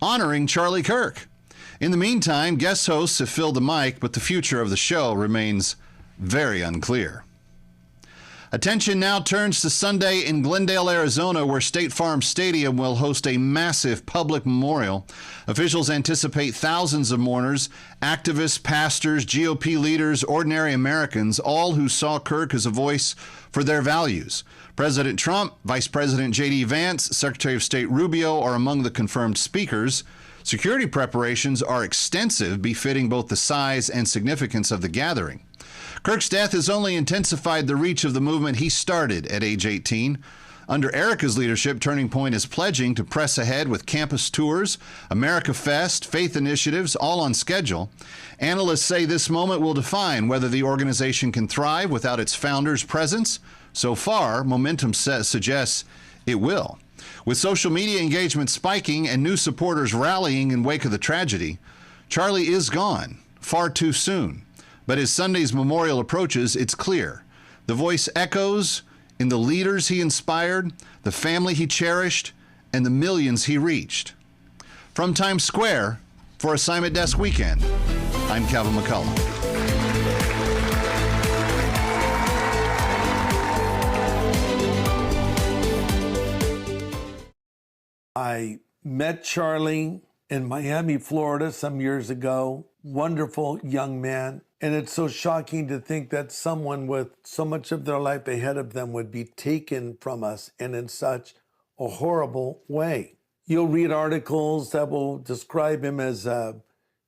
honoring Charlie Kirk. In the meantime, guest hosts have filled the mic, but the future of the show remains very unclear. Attention now turns to Sunday in Glendale, Arizona, where State Farm Stadium will host a massive public memorial. Officials anticipate thousands of mourners, activists, pastors, GOP leaders, ordinary Americans, all who saw Kirk as a voice for their values. President Trump, Vice President J.D. Vance, Secretary of State Rubio are among the confirmed speakers. Security preparations are extensive, befitting both the size and significance of the gathering. Kirk's death has only intensified the reach of the movement he started at age 18. Under Erica's leadership, Turning Point is pledging to press ahead with campus tours, America Fest, faith initiatives, all on schedule. Analysts say this moment will define whether the organization can thrive without its founder's presence. So far, momentum suggests it will. With social media engagement spiking and new supporters rallying in wake of the tragedy, Charlie is gone far too soon. But as Sunday's memorial approaches, it's clear. The voice echoes in the leaders he inspired, the family he cherished, and the millions he reached. From Times Square, for Assignment Desk Weekend, I'm Kevin McCullough. I met Charlie in Miami, Florida some years ago. Wonderful young man. And it's so shocking to think that someone with so much of their life ahead of them would be taken from us and in such a horrible way. You'll read articles that will describe him as a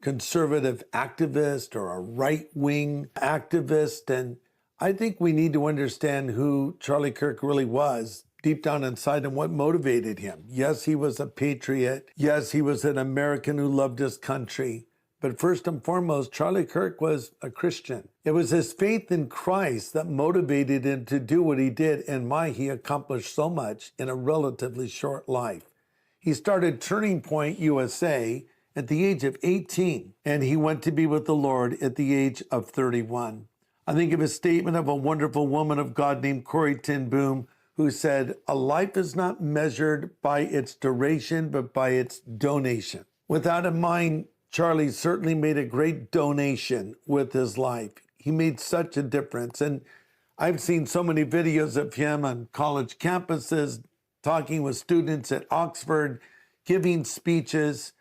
conservative activist or a right-wing activist. And I think we need to understand who Charlie Kirk really was. deep down inside and what motivated him. Yes, he was a patriot. Yes, he was an American who loved his country. But first and foremost, Charlie Kirk was a Christian. It was his faith in Christ that motivated him to do what he did, and he accomplished so much in a relatively short life. He started Turning Point USA at the age of 18, and he went to be with the Lord at the age of 31. I think of a statement of a wonderful woman of God named Corrie ten Boom, who said, "A life is not measured by its duration, but by its donation." With that in mind, Charlie certainly made a great donation with his life. He made such a difference. And I've seen so many videos of him on college campuses, talking with students at Oxford, giving speeches.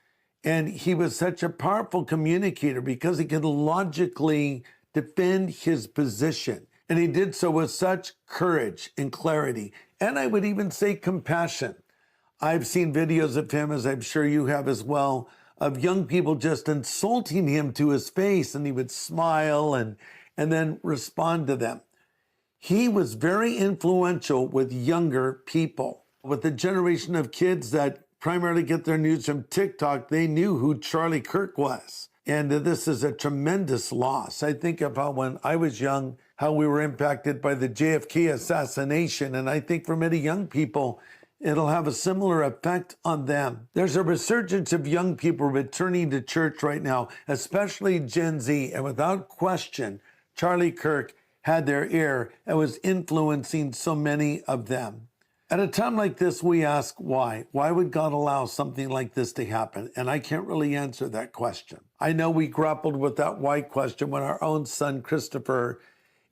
And he was such a powerful communicator because he could logically defend his position. And he did so with such courage and clarity. And I would even say compassion. I've seen videos of him, as I'm sure you have as well, of young people just insulting him to his face, and he would smile and then respond to them. He was very influential with younger people. With the generation of kids that primarily get their news from TikTok, they knew who Charlie Kirk was. And this is a tremendous loss. I think of how when I was young, how we were impacted by the JFK assassination. And I think for many young people, it'll have a similar effect on them. There's a resurgence of young people returning to church right now, especially Gen Z. And without question, Charlie Kirk had their ear and was influencing so many of them. At a time like this, we ask why. Why would God allow something like this to happen? And I can't really answer that question. I know we grappled with that why question when our own son, Christopher,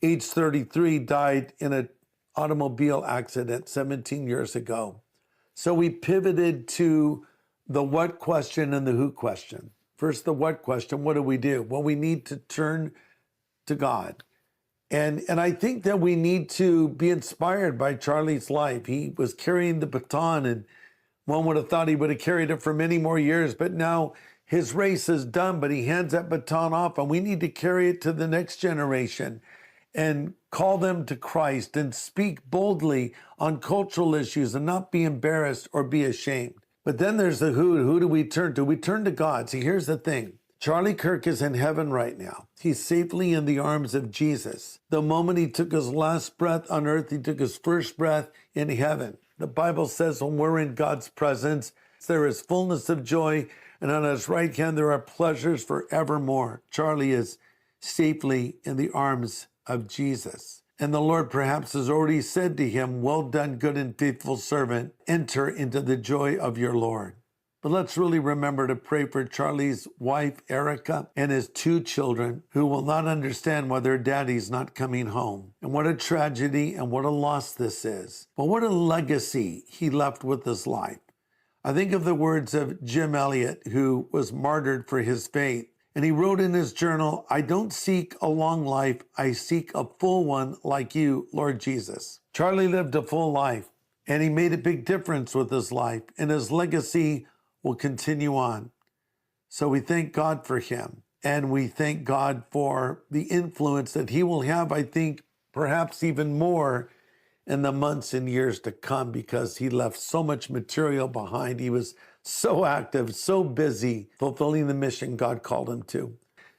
age 33, died in an automobile accident 17 years ago. So we pivoted to the what question and the who question. First, the what question, what do? Well, we need to turn to God. And I think that we need to be inspired by Charlie's life. He was carrying the baton, and one would have thought he would have carried it for many more years, but now his race is done, but he hands that baton off, and we need to carry it to the next generation and call them to Christ and speak boldly on cultural issues and not be embarrassed or be ashamed. But then there's the who. Who do we turn to? We turn to God. See, here's the thing. Charlie Kirk is in heaven right now. He's safely in the arms of Jesus. The moment he took his last breath on earth, he took his first breath in heaven. The Bible says when we're in God's presence, there is fullness of joy, and on his right hand there are pleasures forevermore. Charlie is safely in the arms of Jesus. And the Lord perhaps has already said to him, "Well done, good and faithful servant. Enter into the joy of your Lord." But let's really remember to pray for Charlie's wife, Erica, and his 2 children who will not understand why their daddy's not coming home. And what a tragedy and what a loss this is. But what a legacy he left with his life. I think of the words of Jim Elliot, who was martyred for his faith. And he wrote in his journal, "I don't seek a long life, I seek a full one like you, Lord Jesus." Charlie lived a full life, and he made a big difference with his life, and his legacy will continue on. So we thank God for him, and we thank God for the influence that he will have, I think, perhaps even more in the months and years to come, because he left so much material behind. He was so active, so busy, fulfilling the mission God called him to.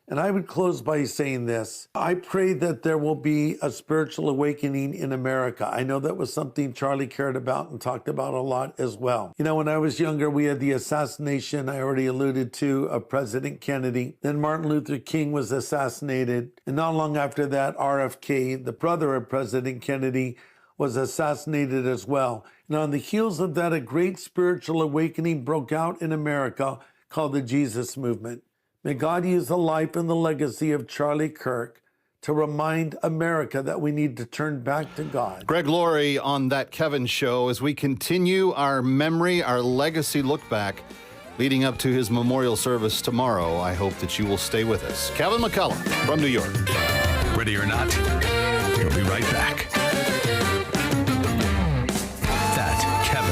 And I would close by saying this. I pray that there will be a spiritual awakening in America. I know that was something Charlie cared about and talked about a lot as well. You know, when I was younger, we had the assassination I already alluded to of President Kennedy. Then Martin Luther King was assassinated. And not long after that, RFK, the brother of President Kennedy, was assassinated as well. And on the heels of that, a great spiritual awakening broke out in America called the Jesus Movement. May God use the life and the legacy of Charlie Kirk to remind America that we need to turn back to God. Greg Laurie on That Kevin Show as we continue our memory, our legacy look back leading up to his memorial service tomorrow. I hope that you will stay with us. Kevin McCullough from New York. Ready or not, we'll be right back. That Kevin.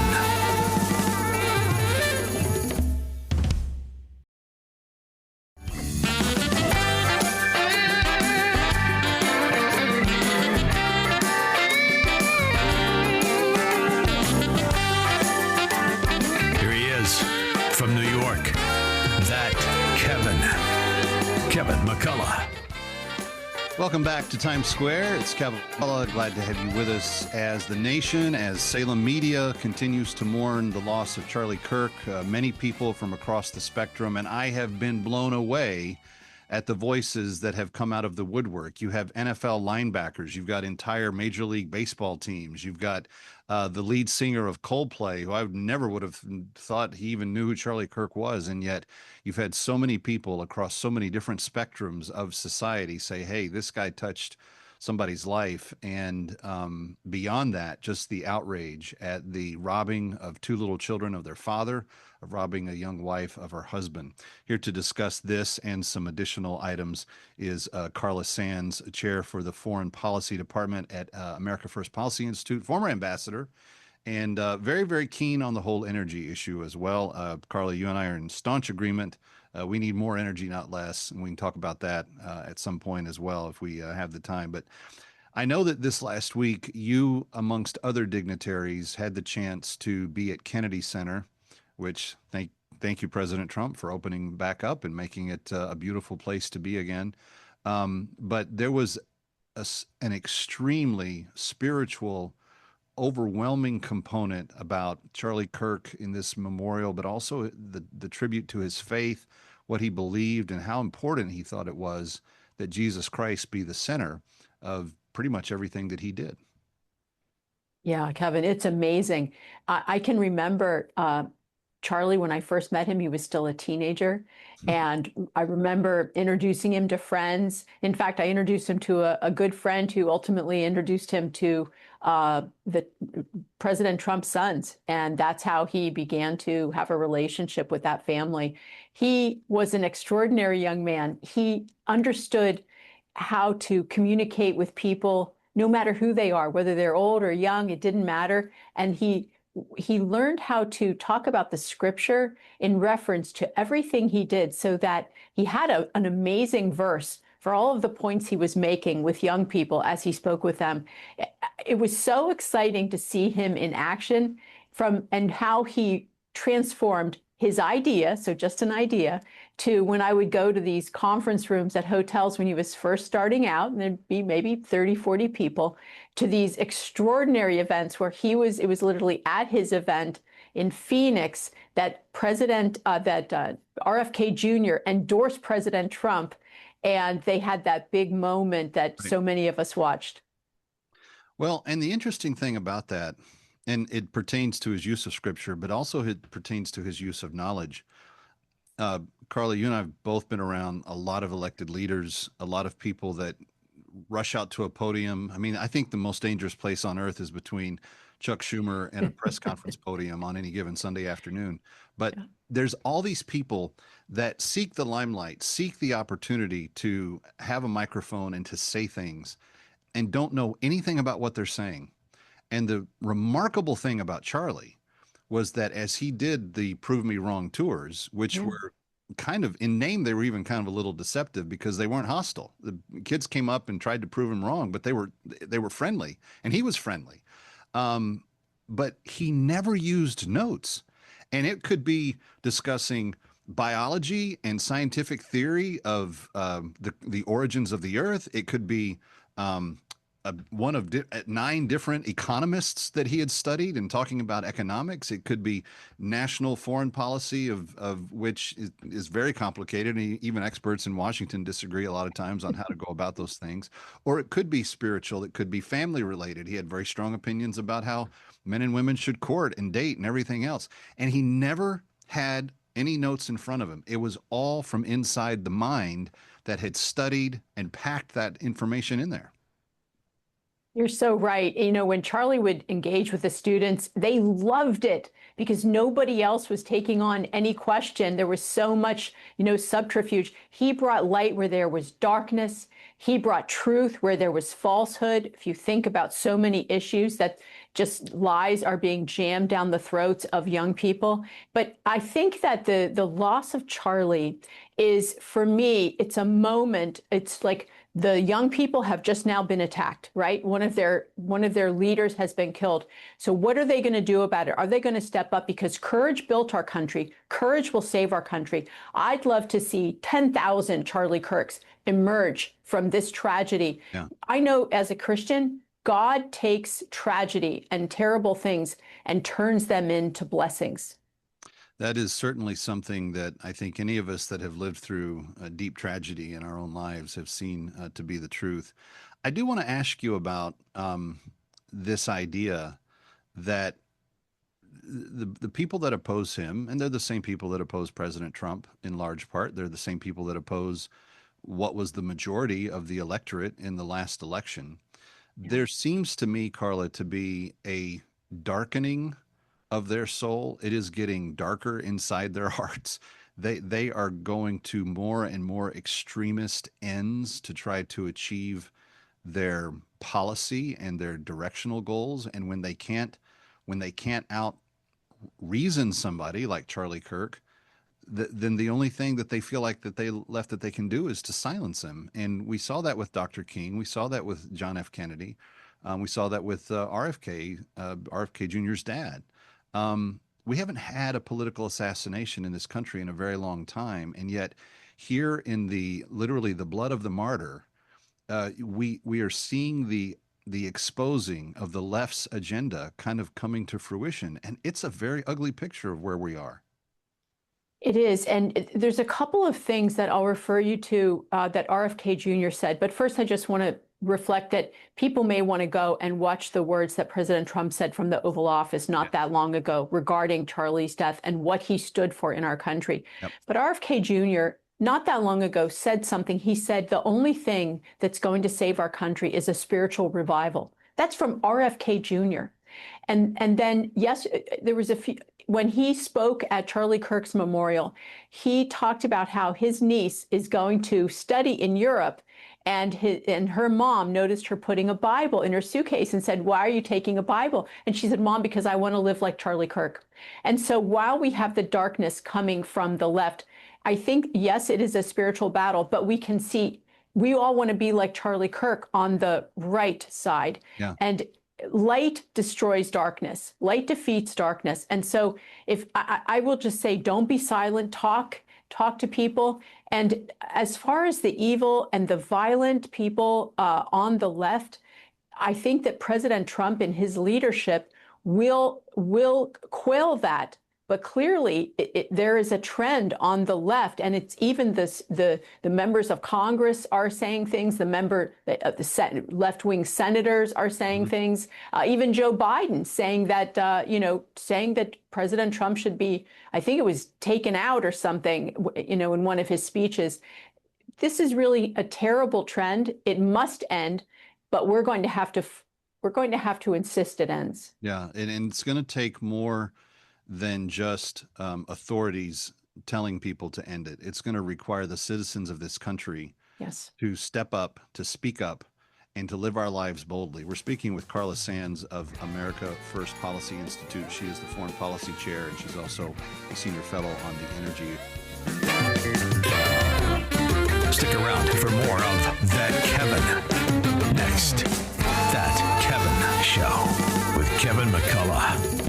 from New York, that Kevin McCullough. Welcome back to Times Square. It's Kevin McCullough. Glad to have you with us as the nation, as Salem media continues to mourn the loss of Charlie Kirk. Many people from across the spectrum, and I have been blown away at the voices that have come out of the woodwork. You have NFL linebackers. You've got entire Major League Baseball teams. You've got the lead singer of Coldplay, who I never would have thought he even knew who Charlie Kirk was. And yet you've had so many people across so many different spectrums of society say, hey, this guy touched somebody's life. And beyond that, just the outrage at the robbing of two little children of their father, of robbing a young wife of her husband. Here to discuss this and some additional items is Carla Sands, chair for the Foreign Policy Department at America First Policy Institute, former ambassador, and very, very keen on the whole energy issue as well. Carla, you and I are in staunch agreement. We need more energy, not less, and we can talk about that at some point as well if we have the time. But I know that this last week, you, amongst other dignitaries, had the chance to be at Kennedy Center, which thank you, President Trump, for opening back up and making it a beautiful place to be again. But there was an extremely spiritual, overwhelming component about Charlie Kirk in this memorial, but also the tribute to his faith, what he believed, and how important he thought it was that Jesus Christ be the center of pretty much everything that he did. Yeah, Kevin, it's amazing. I can remember Charlie, when I first met him, he was still a teenager. And I remember introducing him to friends. In fact, I introduced him to a good friend who ultimately introduced him to the President Trump's sons. And that's how he began to have a relationship with that family. He was an extraordinary young man. He understood how to communicate with people, no matter who they are, whether they're old or young, it didn't matter. And he learned how to talk about the scripture in reference to everything he did, so that he had an amazing verse for all of the points he was making with young people as he spoke with them. It was so exciting to see him in action and how he transformed his idea, so just an idea, to when I would go to these conference rooms at hotels when he was first starting out, and there'd be maybe 30, 40 people, to these extraordinary events where it was literally at his event in Phoenix that RFK Jr. endorsed President Trump, and they had that big moment that so many of us watched. Well, and the interesting thing about that, and it pertains to his use of scripture, but also it pertains to his use of knowledge. Carla, you and I have both been around a lot of elected leaders, a lot of people that rush out to a podium. I mean, I think the most dangerous place on earth is between Chuck Schumer and a press conference podium on any given Sunday afternoon. But there's all these people that seek the limelight, seek the opportunity to have a microphone and to say things, and don't know anything about what they're saying. And the remarkable thing about Charlie was that as he did the Prove Me Wrong tours, which were kind of, in name, they were even kind of a little deceptive because they weren't hostile. The kids came up and tried to prove him wrong, but they were friendly, and he was friendly. But he never used notes. And it could be discussing biology and scientific theory of the origins of the earth. It could be one of 9 different economists that he had studied and talking about economics. It could be national foreign policy, of which is very complicated. And even experts in Washington disagree a lot of times on how to go about those things. Or it could be spiritual. It could be family related. He had very strong opinions about how men and women should court and date and everything else. And he never had any notes in front of him. It was all from inside the mind that had studied and packed that information in there. You're so right. You know, when Charlie would engage with the students, they loved it because nobody else was taking on any question. There was so much, subterfuge. He brought light where there was darkness. He brought truth where there was falsehood. If you think about so many issues that just lies are being jammed down the throats of young people. But I think that the loss of Charlie is, for me, it's a moment. It's like The young people have just now been attacked, right? One of their leaders has been killed. So what are they going to do about it? Are they going to step up? Because courage built our country. Courage will save our country. I'd love to see 10,000 Charlie Kirks emerge from this tragedy. Yeah. I know as a Christian, God takes tragedy and terrible things and turns them into blessings. That is certainly something that I think any of us that have lived through a deep tragedy in our own lives have seen to be the truth. I do want to ask you about this idea that the people that oppose him, and they're the same people that oppose President Trump in large part, they're the same people that oppose what was the majority of the electorate in the last election. There seems to me, Carla, to be a darkening of their soul. It is getting darker inside their hearts. They are going to more and more extremist ends to try to achieve their policy and their directional goals. And when they can't out reason somebody like Charlie Kirk, then the only thing that they feel like that they can do is to silence him. And we saw that with Dr. King. We saw that with John F. Kennedy. We saw that with RFK Jr.'s dad. We haven't had a political assassination in this country in a very long time. And yet here in literally the blood of the martyr, we are seeing the exposing of the left's agenda kind of coming to fruition. And it's a very ugly picture of where we are. It is. And there's a couple of things that I'll refer you to that RFK Jr. said. But first, I just want to reflect that people may want to go and watch the words that President Trump said from the Oval Office not that long ago regarding Charlie's death and what he stood for in our country. Yep. But RFK Jr. not that long ago said something. He said the only thing that's going to save our country is a spiritual revival. That's from RFK Jr. And then, yes, there was a few. When he spoke at Charlie Kirk's memorial, he talked about how his niece is going to study in Europe, and her mom noticed her putting a Bible in her suitcase and said, "Why are you taking a Bible?" And she said, "Mom, because I want to live like Charlie Kirk." And so while we have the darkness coming from the left, I think, yes, it is a spiritual battle, but we can see we all want to be like Charlie Kirk on the right side. Yeah. And light destroys darkness. Light defeats darkness. And so if I will just say, don't be silent, talk to people. And as far as the evil and the violent people on the left, I think that President Trump and his leadership will quell that. But clearly, there is a trend on the left, and it's even the members of Congress are saying things. The left-wing senators are saying things. Even Joe Biden saying that President Trump should be, I think it was taken out or something, in one of his speeches. This is really a terrible trend. It must end, but we're going to have to insist it ends. Yeah, and it's going to take more than just authorities telling people to end it. It's going to require the citizens of this country to step up, to speak up, and to live our lives boldly. We're speaking with Carla Sands of America First Policy Institute. She is the Foreign Policy Chair, and she's also a Senior Fellow on the Energy. Stick around for more of That Kevin. Next, That Kevin Show with Kevin McCullough.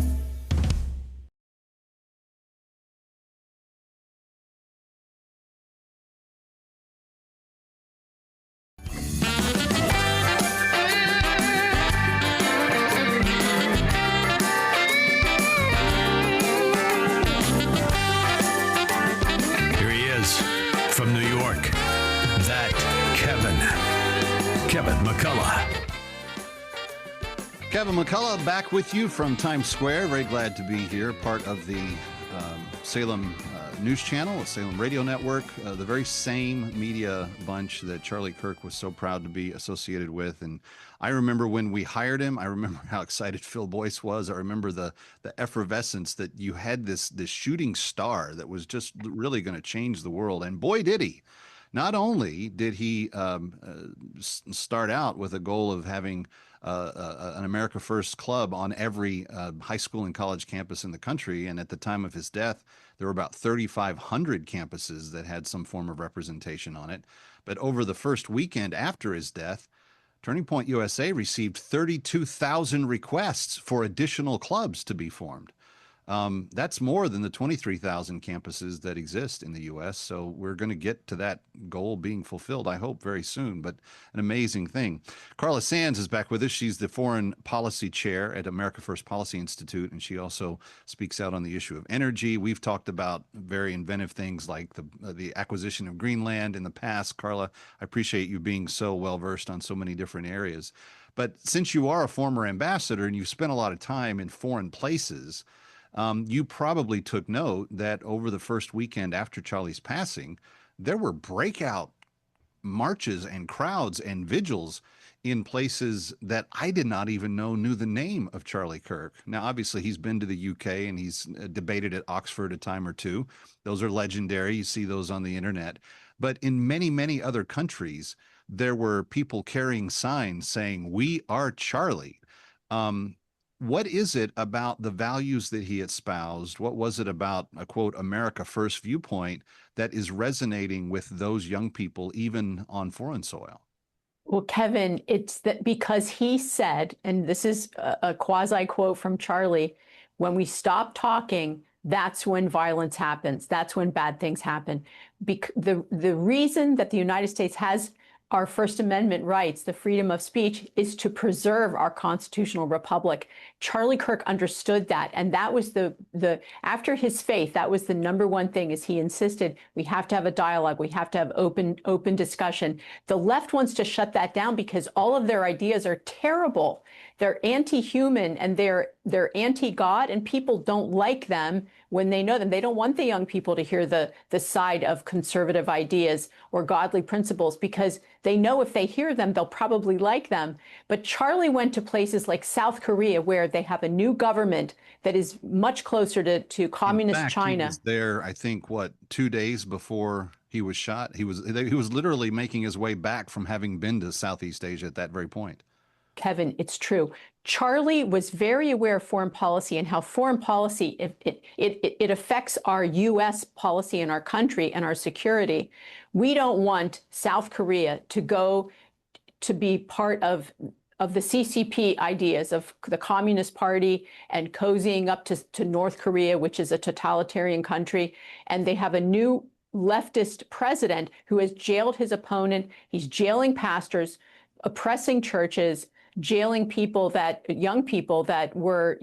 From New York, That Kevin McCullough. Kevin McCullough back with you from Times Square. Very glad to be here, part of the Salem News Channel, Salem Radio Network, the very same media bunch that Charlie Kirk was so proud to be associated with. And I remember when we hired him, I remember how excited Phil Boyce was. I remember the effervescence that you had this shooting star that was just really going to change the world. And boy, did he. Not only did he start out with a goal of having an America First club on every high school and college campus in the country, and at the time of his death, There were about 3,500 campuses that had some form of representation on it. But over the first weekend after his death, Turning Point USA received 32,000 requests for additional clubs to be formed. That's more than the 23,000 campuses that exist in the U.S. So we're going to get to that goal being fulfilled, I hope, very soon. But an amazing thing. Carla Sands is back with us. She's the Foreign Policy Chair at America First Policy Institute, and she also speaks out on the issue of energy. We've talked about very inventive things like the acquisition of Greenland in the past. Carla, I appreciate you being so well-versed on so many different areas. But since you are a former ambassador and you've spent a lot of time in foreign places, you probably took note that over the first weekend after Charlie's passing, there were breakout marches and crowds and vigils in places that I did not even know knew the name of Charlie Kirk. Now, obviously, he's been to the UK and he's debated at Oxford a time or two. Those are legendary. You see those on the internet. But in many, many other countries, there were people carrying signs saying, "We are Charlie." What is it about the values that he espoused? What was it about a, quote, America First viewpoint that is resonating with those young people, even on foreign soil? Well, Kevin, it's that because he said, and this is a quasi quote from Charlie, when we stop talking, that's when violence happens. That's when bad things happen. The reason that the United States has our First Amendment rights, the freedom of speech, is to preserve our constitutional republic. Charlie Kirk understood that, and that was after his faith, that was the number one thing, is he insisted we have to have a dialogue, we have to have open discussion. The left wants to shut that down because all of their ideas are terrible. They're anti-human and they're anti-God, and people don't like them when they know them. They don't want the young people to hear the side of conservative ideas or godly principles, because they know if they hear them, they'll probably like them. But Charlie went to places like South Korea, where they have a new government that is much closer to communist In fact, China. He was there, I think, 2 days before he was shot. He was literally making his way back from having been to Southeast Asia at that very point. Kevin, it's true. Charlie was very aware of foreign policy and how foreign policy, it affects our U.S. policy in our country and our security. We don't want South Korea to go to be part of the CCP ideas of the Communist Party and cozying up to North Korea, which is a totalitarian country. And they have a new leftist president who has jailed his opponent. He's jailing pastors, oppressing churches, jailing young people that were,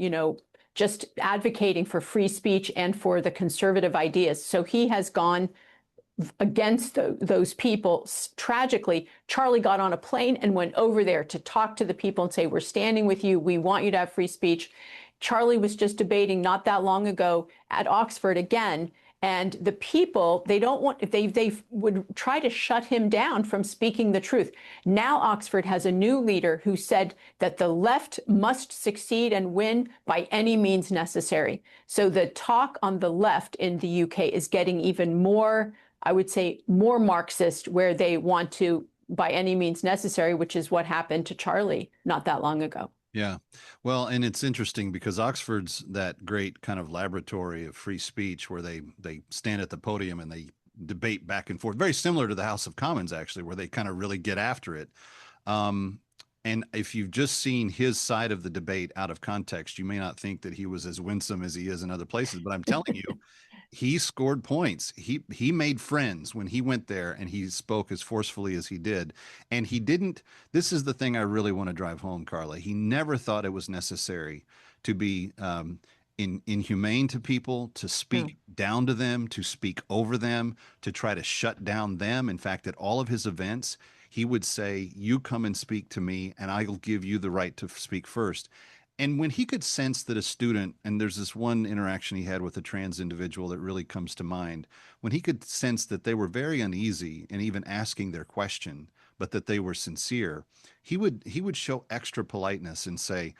just advocating for free speech and for the conservative ideas. So he has gone against those people. Tragically, Charlie got on a plane and went over there to talk to the people and say, we're standing with you. We want you to have free speech. Charlie was just debating not that long ago at Oxford again. And the people, they would try to shut him down from speaking the truth. Now Oxford has a new leader who said that the left must succeed and win by any means necessary. So the talk on the left in the UK is getting even more, I would say, more Marxist, where they want to, by any means necessary, which is what happened to Charlie not that long ago. Yeah. Well, and it's interesting because Oxford's that great kind of laboratory of free speech where they stand at the podium and they debate back and forth, very similar to the House of Commons, actually, where they kind of really get after it. And if you've just seen his side of the debate out of context, you may not think that he was as winsome as he is in other places. But I'm telling you, he scored points. He made friends when he went there and he spoke as forcefully as he did. And he didn't. This is the thing I really want to drive home, Carla. He never thought it was necessary to be inhumane to people, to speak down to them, to speak over them, to try to shut down them. In fact, at all of his events, he would say, you come and speak to me and I'll give you the right to speak first. And when he could sense that a student, and there's this one interaction he had with a trans individual that really comes to mind, when he could sense that they were very uneasy and even asking their question, but that they were sincere, he would show extra politeness and say,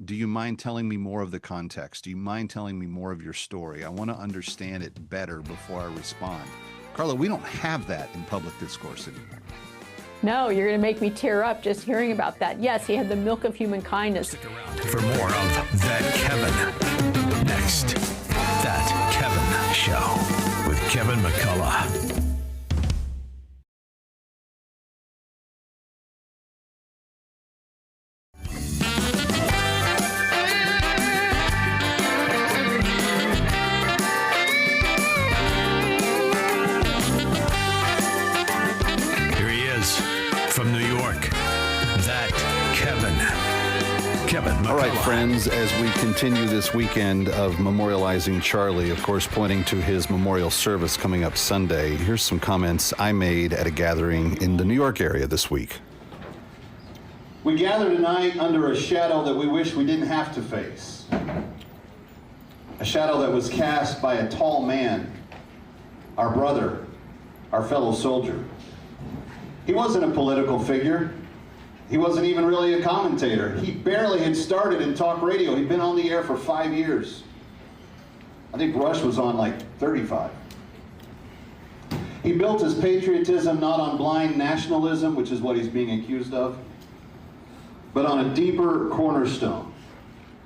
do you mind telling me more of the context? Do you mind telling me more of your story? I want to understand it better before I respond. Carla, we don't have that in public discourse anymore. No, you're going to make me tear up just hearing about that. Yes, he had the milk of human kindness. Stick around for more of That Kevin. Next, That Kevin Show. Show with Kevin McCullough. Here he is from New York, that Kevin McCullough. All right, friends, as we continue this weekend of memorializing Charlie, of course, pointing to his memorial service coming up Sunday, here's some comments I made at a gathering in the New York area this week. We gather tonight under a shadow that we wish we didn't have to face. A shadow that was cast by a tall man, our brother, our fellow soldier. He wasn't a political figure. He wasn't even really a commentator. He barely had started in talk radio. He'd been on the air for 5 years. I think Rush was on like 35. He built his patriotism not on blind nationalism, which is what he's being accused of, but on a deeper cornerstone,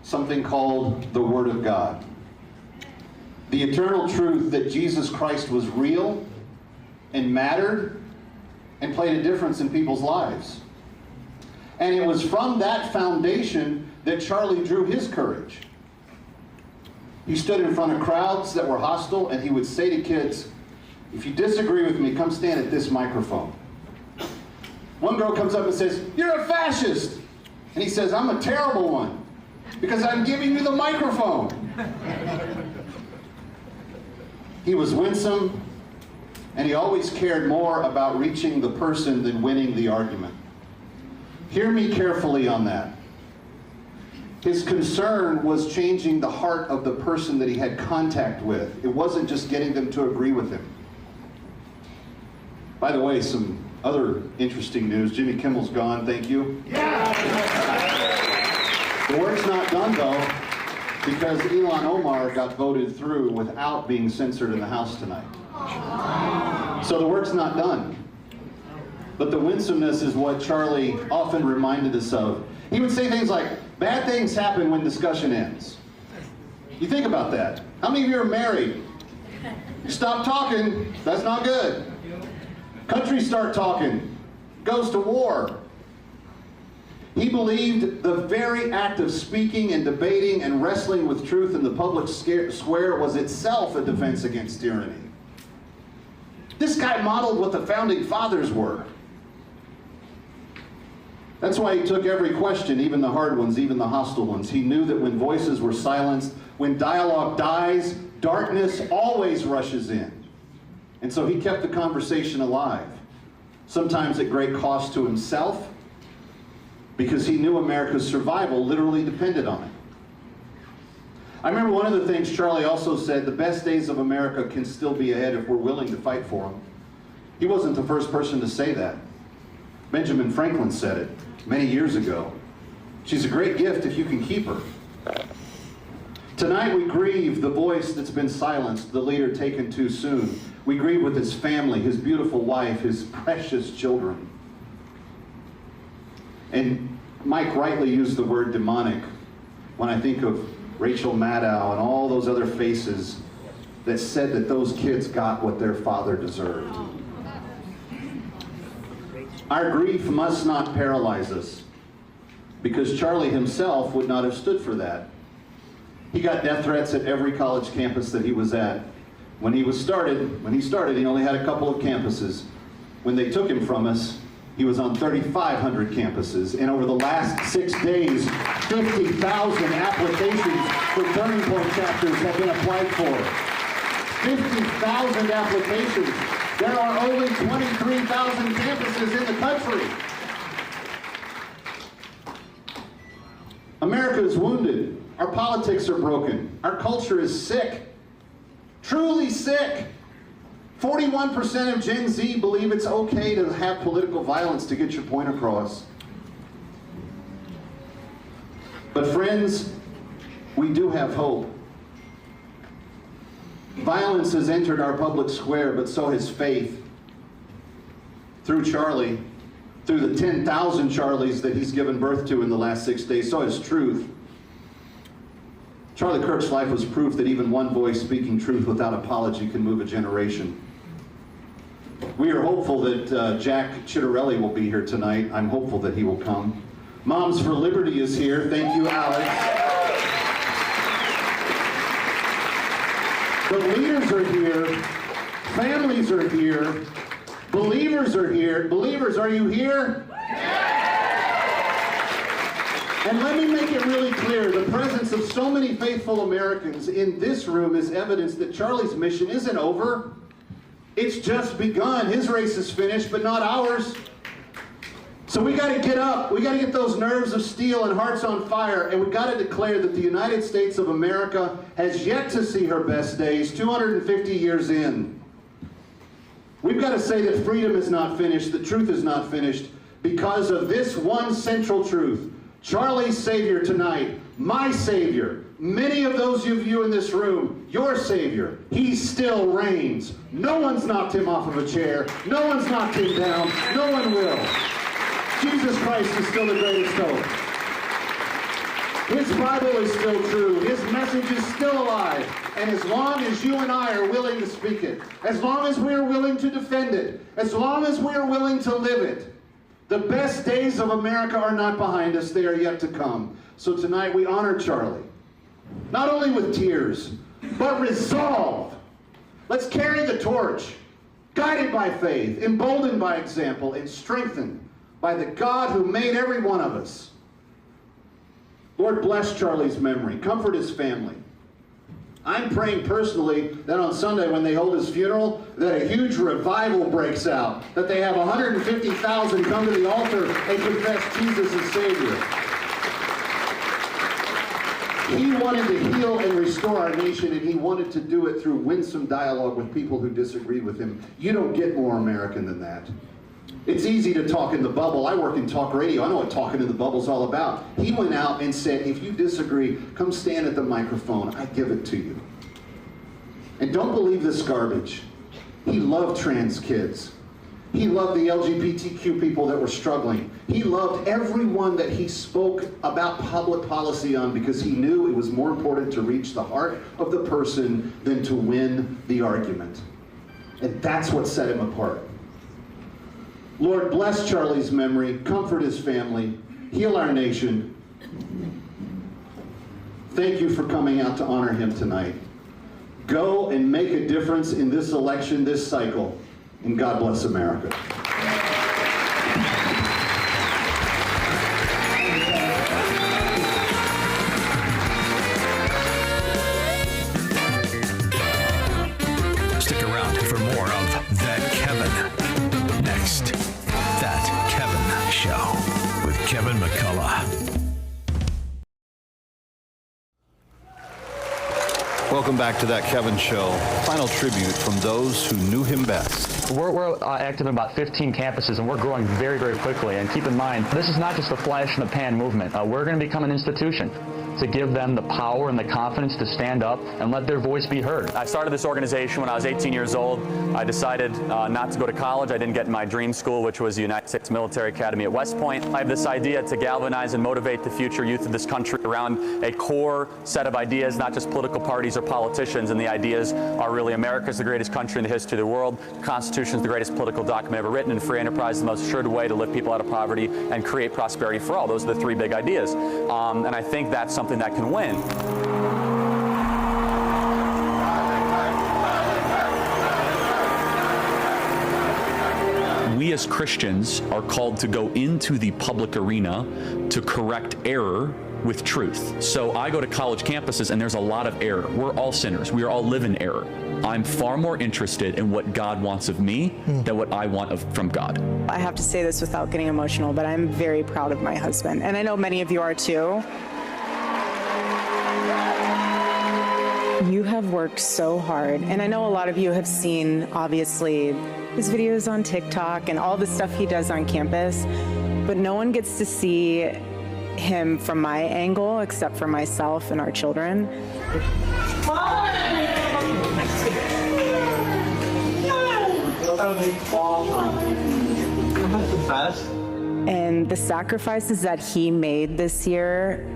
something called the Word of God. The eternal truth that Jesus Christ was real and mattered and played a difference in people's lives. And it was from that foundation that Charlie drew his courage. He stood in front of crowds that were hostile, and he would say to kids, if you disagree with me, come stand at this microphone. One girl comes up and says, you're a fascist. And he says, I'm a terrible one, because I'm giving you the microphone. He was winsome, and he always cared more about reaching the person than winning the argument. Hear me carefully on that. His concern was changing the heart of the person that he had contact with. It wasn't just getting them to agree with him. By the way, some other interesting news. Jimmy Kimmel's gone, thank you. Yeah. The work's not done, though, because Ilhan Omar got voted through without being censored in the House tonight. So the work's not done. But the winsomeness is what Charlie often reminded us of. He would say things like, bad things happen when discussion ends. You think about that. How many of you are married? You stop talking, that's not good. Countries start talking, goes to war. He believed the very act of speaking and debating and wrestling with truth in the public square was itself a defense against tyranny. This guy modeled what the founding fathers were. That's why he took every question, even the hard ones, even the hostile ones. He knew that when voices were silenced, when dialogue dies, darkness always rushes in. And so he kept the conversation alive, sometimes at great cost to himself, because he knew America's survival literally depended on it. I remember one of the things Charlie also said, the best days of America can still be ahead if we're willing to fight for them. He wasn't the first person to say that. Benjamin Franklin said it many years ago. She's a great gift if you can keep her. Tonight we grieve the voice that's been silenced, the leader taken too soon. We grieve with his family, his beautiful wife, his precious children. And Mike rightly used the word demonic when I think of Rachel Maddow and all those other faces that said that those kids got what their father deserved. Our grief must not paralyze us, because Charlie himself would not have stood for that. He got death threats at every college campus that he was at. When he started, he only had a couple of campuses. When they took him from us, he was on 3,500 campuses. And over the last 6 days, 50,000 applications for Turning Point chapters have been applied for. 50,000 applications. There are only 23,000 campuses in the country. America is wounded. Our politics are broken. Our culture is sick. Truly sick. 41% of Gen Z believe it's okay to have political violence to get your point across. But friends, we do have hope. Violence has entered our public square, but so has faith. Through Charlie, through the 10,000 Charlies that he's given birth to in the last 6 days, so has truth. Charlie Kirk's life was proof that even one voice speaking truth without apology can move a generation. We are hopeful that Jack Chitterelli will be here tonight. I'm hopeful that he will come. Moms for Liberty is here. Thank you, Alex. The leaders are here. Families are here. Believers are here. Believers, are you here? And let me make it really clear, the presence of so many faithful Americans in this room is evidence that Charlie's mission isn't over. It's just begun. His race is finished, but not ours. So we got to get up. We got to get those nerves of steel and hearts on fire, and we got to declare that the United States of America has yet to see her best days 250 years in. We've got to say that freedom is not finished, that truth is not finished, because of this one central truth. Charlie's Savior tonight, my Savior, many of those of you in this room, your Savior, he still reigns. No one's knocked him off of a chair. No one's knocked him down. No one will. Jesus Christ is still the greatest hope. His Bible is still true. His message is still alive. And as long as you and I are willing to speak it, as long as we are willing to defend it, as long as we are willing to live it, the best days of America are not behind us. They are yet to come. So tonight we honor Charlie, not only with tears, but resolve. Let's carry the torch, guided by faith, emboldened by example, and strengthened by the God who made every one of us. Lord, bless Charlie's memory. Comfort his family. I'm praying personally that on Sunday when they hold his funeral, that a huge revival breaks out, that they have 150,000 come to the altar and confess Jesus as Savior. He wanted to heal and restore our nation, and he wanted to do it through winsome dialogue with people who disagreed with him. You don't get more American than that. It's easy to talk in the bubble. I work in talk radio. I know what talking in the bubble is all about. He went out and said, if you disagree, come stand at the microphone. I give it to you. And don't believe this garbage. He loved trans kids. He loved the LGBTQ people that were struggling. He loved everyone that he spoke about public policy on because he knew it was more important to reach the heart of the person than to win the argument. And that's what set him apart. Lord, bless Charlie's memory, comfort his family, heal our nation. Thank you for coming out to honor him tonight. Go and make a difference in this election, this cycle, and God bless America. Stick around for more of That Kevin. Next, That Kevin Show with Kevin McCullough. Welcome back to That Kevin Show. Final tribute from those who knew him best. We're active in about 15 campuses, and we're growing very, very quickly. And keep in mind, this is not just a flash in the pan movement. We're going to become an institution to give them the power and the confidence to stand up and let their voice be heard. I started this organization when I was 18 years old. I decided not to go to college. I didn't get in my dream school, which was the United States Military Academy at West Point. I have this idea to galvanize and motivate the future youth of this country around a core set of ideas, not just political parties or politicians. And the ideas are really America's the greatest country in the history of the world. The Constitution is the greatest political document ever written, and free enterprise is the most assured way to lift people out of poverty and create prosperity for all. Those are the three big ideas. And I think that's something that can win. We as Christians are called to go into the public arena to correct error with truth. So I go to college campuses and there's a lot of error. We're all sinners. We are all live in error. I'm far more interested in what God wants of me than what I want from God. I have to say this without getting emotional, but I'm very proud of my husband. And I know many of you are too. You have worked so hard. And I know a lot of you have seen, obviously, his videos on TikTok and all the stuff he does on campus, but no one gets to see him from my angle except for myself and our children. And the sacrifices that he made this year,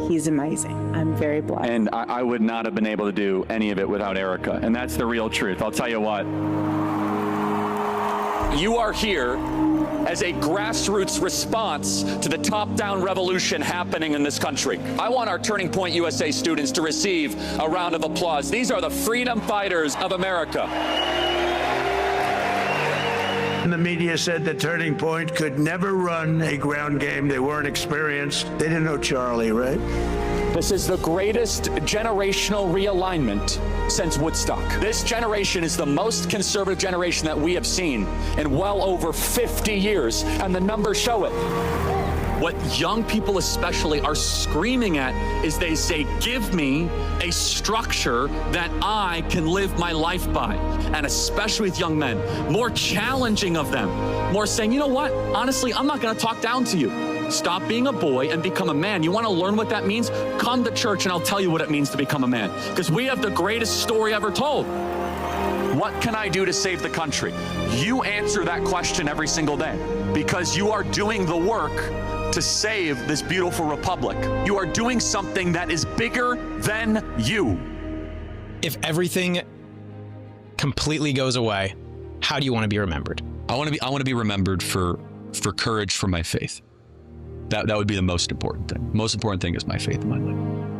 He's amazing. I'm very blessed. And I would not have been able to do any of it without Erica. And that's the real truth. I'll tell you what. You are here as a grassroots response to the top-down revolution happening in this country. I want our Turning Point USA students to receive a round of applause. These are the freedom fighters of America. And the media said that Turning Point could never run a ground game. They weren't experienced. They didn't know Charlie, right? This is the greatest generational realignment since Woodstock. This generation is the most conservative generation that we have seen in well over 50 years, and the numbers show it. What young people especially are screaming at is they say, give me a structure that I can live my life by. And especially with young men, more challenging of them, more saying, you know what, honestly, I'm not gonna talk down to you. Stop being a boy and become a man. You wanna learn what that means? Come to church and I'll tell you what it means to become a man. Because we have the greatest story ever told. What can I do to save the country? You answer that question every single day because you are doing the work to save this beautiful republic. You are doing something that is bigger than you. If everything completely goes away, how do you want to be remembered? I want to be remembered for courage for my faith. That would be the most important thing. Most important thing is my faith in my life.